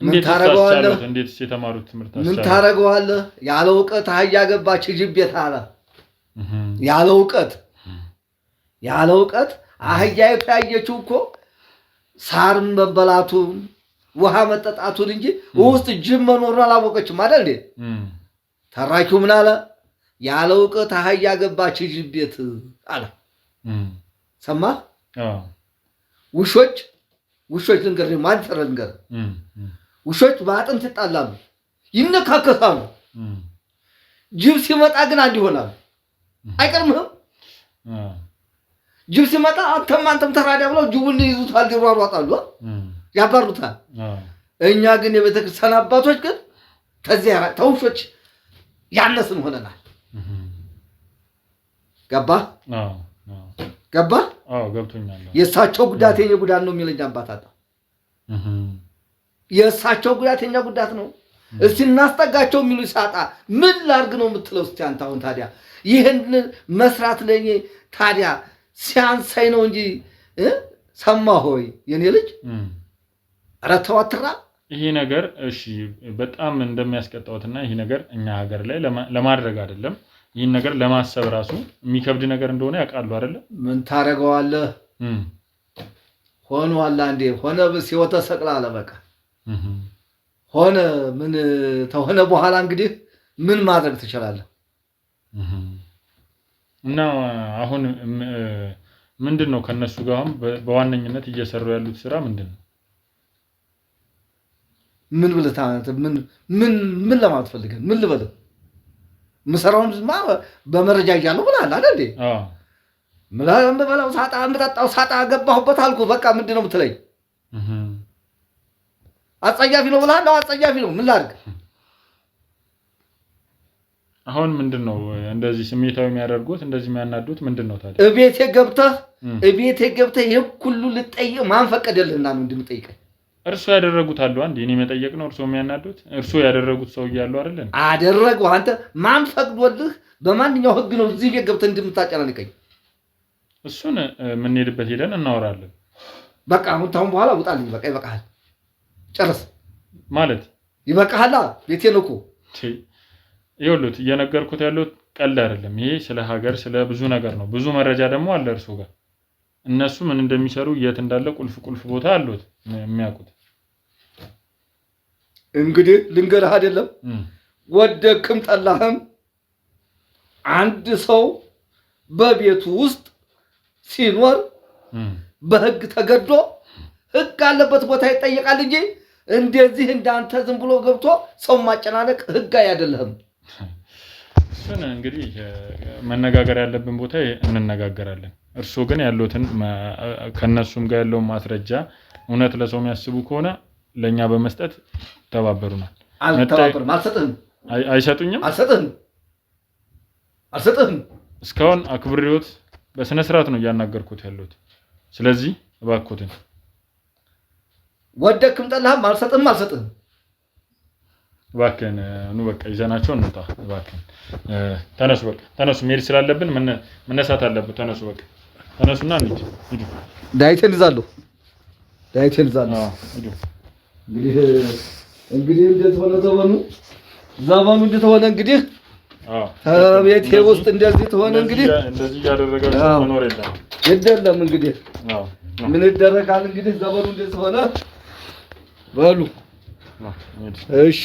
እንዴት ታረጋዋለህ? እንዴት የተማሩት ትምህርት አሳለ ምን ታረጋዋለህ? ያለ እውቀት አህያ ገባች ጅብ ቤት አለ። ያለ እውቀት አህያይቱ ያየችው እኮ ሳር መበላቱን ውሃ መጠጣቱን እንጂ ውስጥ ጅብ መኖሩን አላወቀችም አይደል እንዴ? ተራኪው ምን አለ? ያለ እውቀት አህያ ገባች ጅብ ቤት አለ። ሰማህ? ውሾች ልንገር ማን ተረንገር ውሾች በአጥንት ይጣላሉ፣ ይነካከሳሉ። ጅብ ሲመጣ ግን አንድ ይሆናሉ። አይቀርምህም? ጅብ ሲመጣ አንተም ተራዳ ብለው ጅቡን ይዙታል፣ ይሯሯጣሉ፣ ያባሩታል። እኛ ግን የቤተክርስቲያን አባቶች ግን ከዚያ ተውሾች ያነስን ሆነናል። ገባህ? ገብቶኛል። የእሳቸው ጉዳት የኔ ጉዳት ነው የሚለኝ አባት አጣ። የእሳቸው ጉዳት የኛ ጉዳት ነው። እስቲ እናስጠጋቸው የሚሉ ሳጣ ምን ላርግ ነው የምትለው? እስቲ አንተ አሁን ታዲያ ይህን መስራት ለኔ ታዲያ ሲያንሳይ ነው እንጂ ሰማ ሆይ የኔ ልጅ አራተዋትራ ይሄ ነገር እሺ በጣም እንደሚያስቀጣውትና ይሄ ነገር እኛ ሀገር ላይ ለማድረግ አይደለም ይሄን ነገር ለማሰብ ራሱ የሚከብድ ነገር እንደሆነ ያውቃሉ አይደለ? ምን ታረጋዋለህ? ሆኗል አንዴ ሆነ ሲወተ ሰቅላ አለ በቃ ሆነ ምን ተሆነ በኋላ እንግዲህ ምን ማድረግ ትችላለህ? እና አሁን ምንድነው ከነሱ ጋር አሁን በዋነኝነት እየሰሩ ያሉት ስራ ምንድነው? ምን ብለህ ምን ለማለት ፈልገህ ምን ልበልህ? ምሰራውን በመረጃ እያለሁ ብለሃል አይደል? ምላም በበላው ሳጣ ምጣጣው ሳጣ ገባሁበት አልኩ። በቃ ምንድነው የምትለኝ? አጸያፊ ነው ብለሃል። አጸያፊ ነው። ምን ላድርግ? አሁን ምንድነው እንደዚህ ስሜታዊ የሚያደርጉት እንደዚህ የሚያናዱት ምንድነው ታዲያ? እቤቴ ገብተህ ይሄ ሁሉ ልጠይቅ ማን ፈቀደልህና ነው እንደምጠይቀኝ? እርሱ ያደረጉት አሉ አንዴ እኔ መጠየቅ ነው እርሱ የሚያናዱት? እርሱ ያደረጉት ሰው እያሉ አይደል? አደረጉ። አንተ ማን ፈቅዶልህ? በማንኛው ህግ ነው እዚህ ቤት ገብተህ እንደምታጨናንቀኝ? እሱን የምንሄድበት ሄደን እናወራለን። በቃ አሁን ታውን በኋላ ውጣልኝ። በቃ ይበቃሃል። ጨርስ ማለት ይበቃሃል። ቤቴ ነው እኮ ይኸውልህ እየነገርኩት ያለው ቀልድ አይደለም። ይሄ ስለ ሀገር ስለ ብዙ ነገር ነው። ብዙ መረጃ ደግሞ አለ እርሱ ጋር። እነሱ ምን እንደሚሰሩ የት እንዳለ ቁልፍ ቦታ አሉት የሚያውቁት። እንግዲህ ልንገርህ አይደለም ወደክም ጠላህም አንድ ሰው በቤቱ ውስጥ ሲኖር በህግ ተገዶ ህግ አለበት ቦታ ይጠየቃል እንጂ እንደዚህ እንዳንተ ዝም ብሎ ገብቶ ሰው ማጨናነቅ ህጋዊ አይደለም። እሱን እንግዲህ መነጋገር ያለብን ቦታ እንነጋገራለን። እርሱ ግን ያሉትን ከነሱም ጋር ያለው ማስረጃ እውነት ለሰው የሚያስቡ ከሆነ ለኛ በመስጠት ተባበሩናል። አልተባበሩም። አልሰጥህም። አይሰጡኝም። አልሰጥህም። እስካሁን አክብሬዎት በስነ ስርዓት ነው እያናገርኩት ያለሁት። ስለዚህ እባክዎትን ወደክም ጠላህም አልሰጥህም። እባክህን ኑ በቃ ይዘናቸው እንውጣ። እባክህን ተነሱ። በቃ ተነሱ። መሄድ ስላለብን መነሳት አለብን። ተነሱ። በቃ ተነሱና እንሂድ። ሂዱ። ዳይቴን ይዛለሁ። ሂዱ። እንግዲህ እንደዚህ ሆነ ዘመኑ እንደተሆነ እንግዲህ ቤቴ ውስጥ እንደዚህ ተሆነ እንግዲህ እንደዚህ ያደረጋችሁ መኖር የለም። እንግዲህ ምን ይደረጋል? እንግዲህ ዘመኑ እንደዚህ ሆነ በሉ። እሺ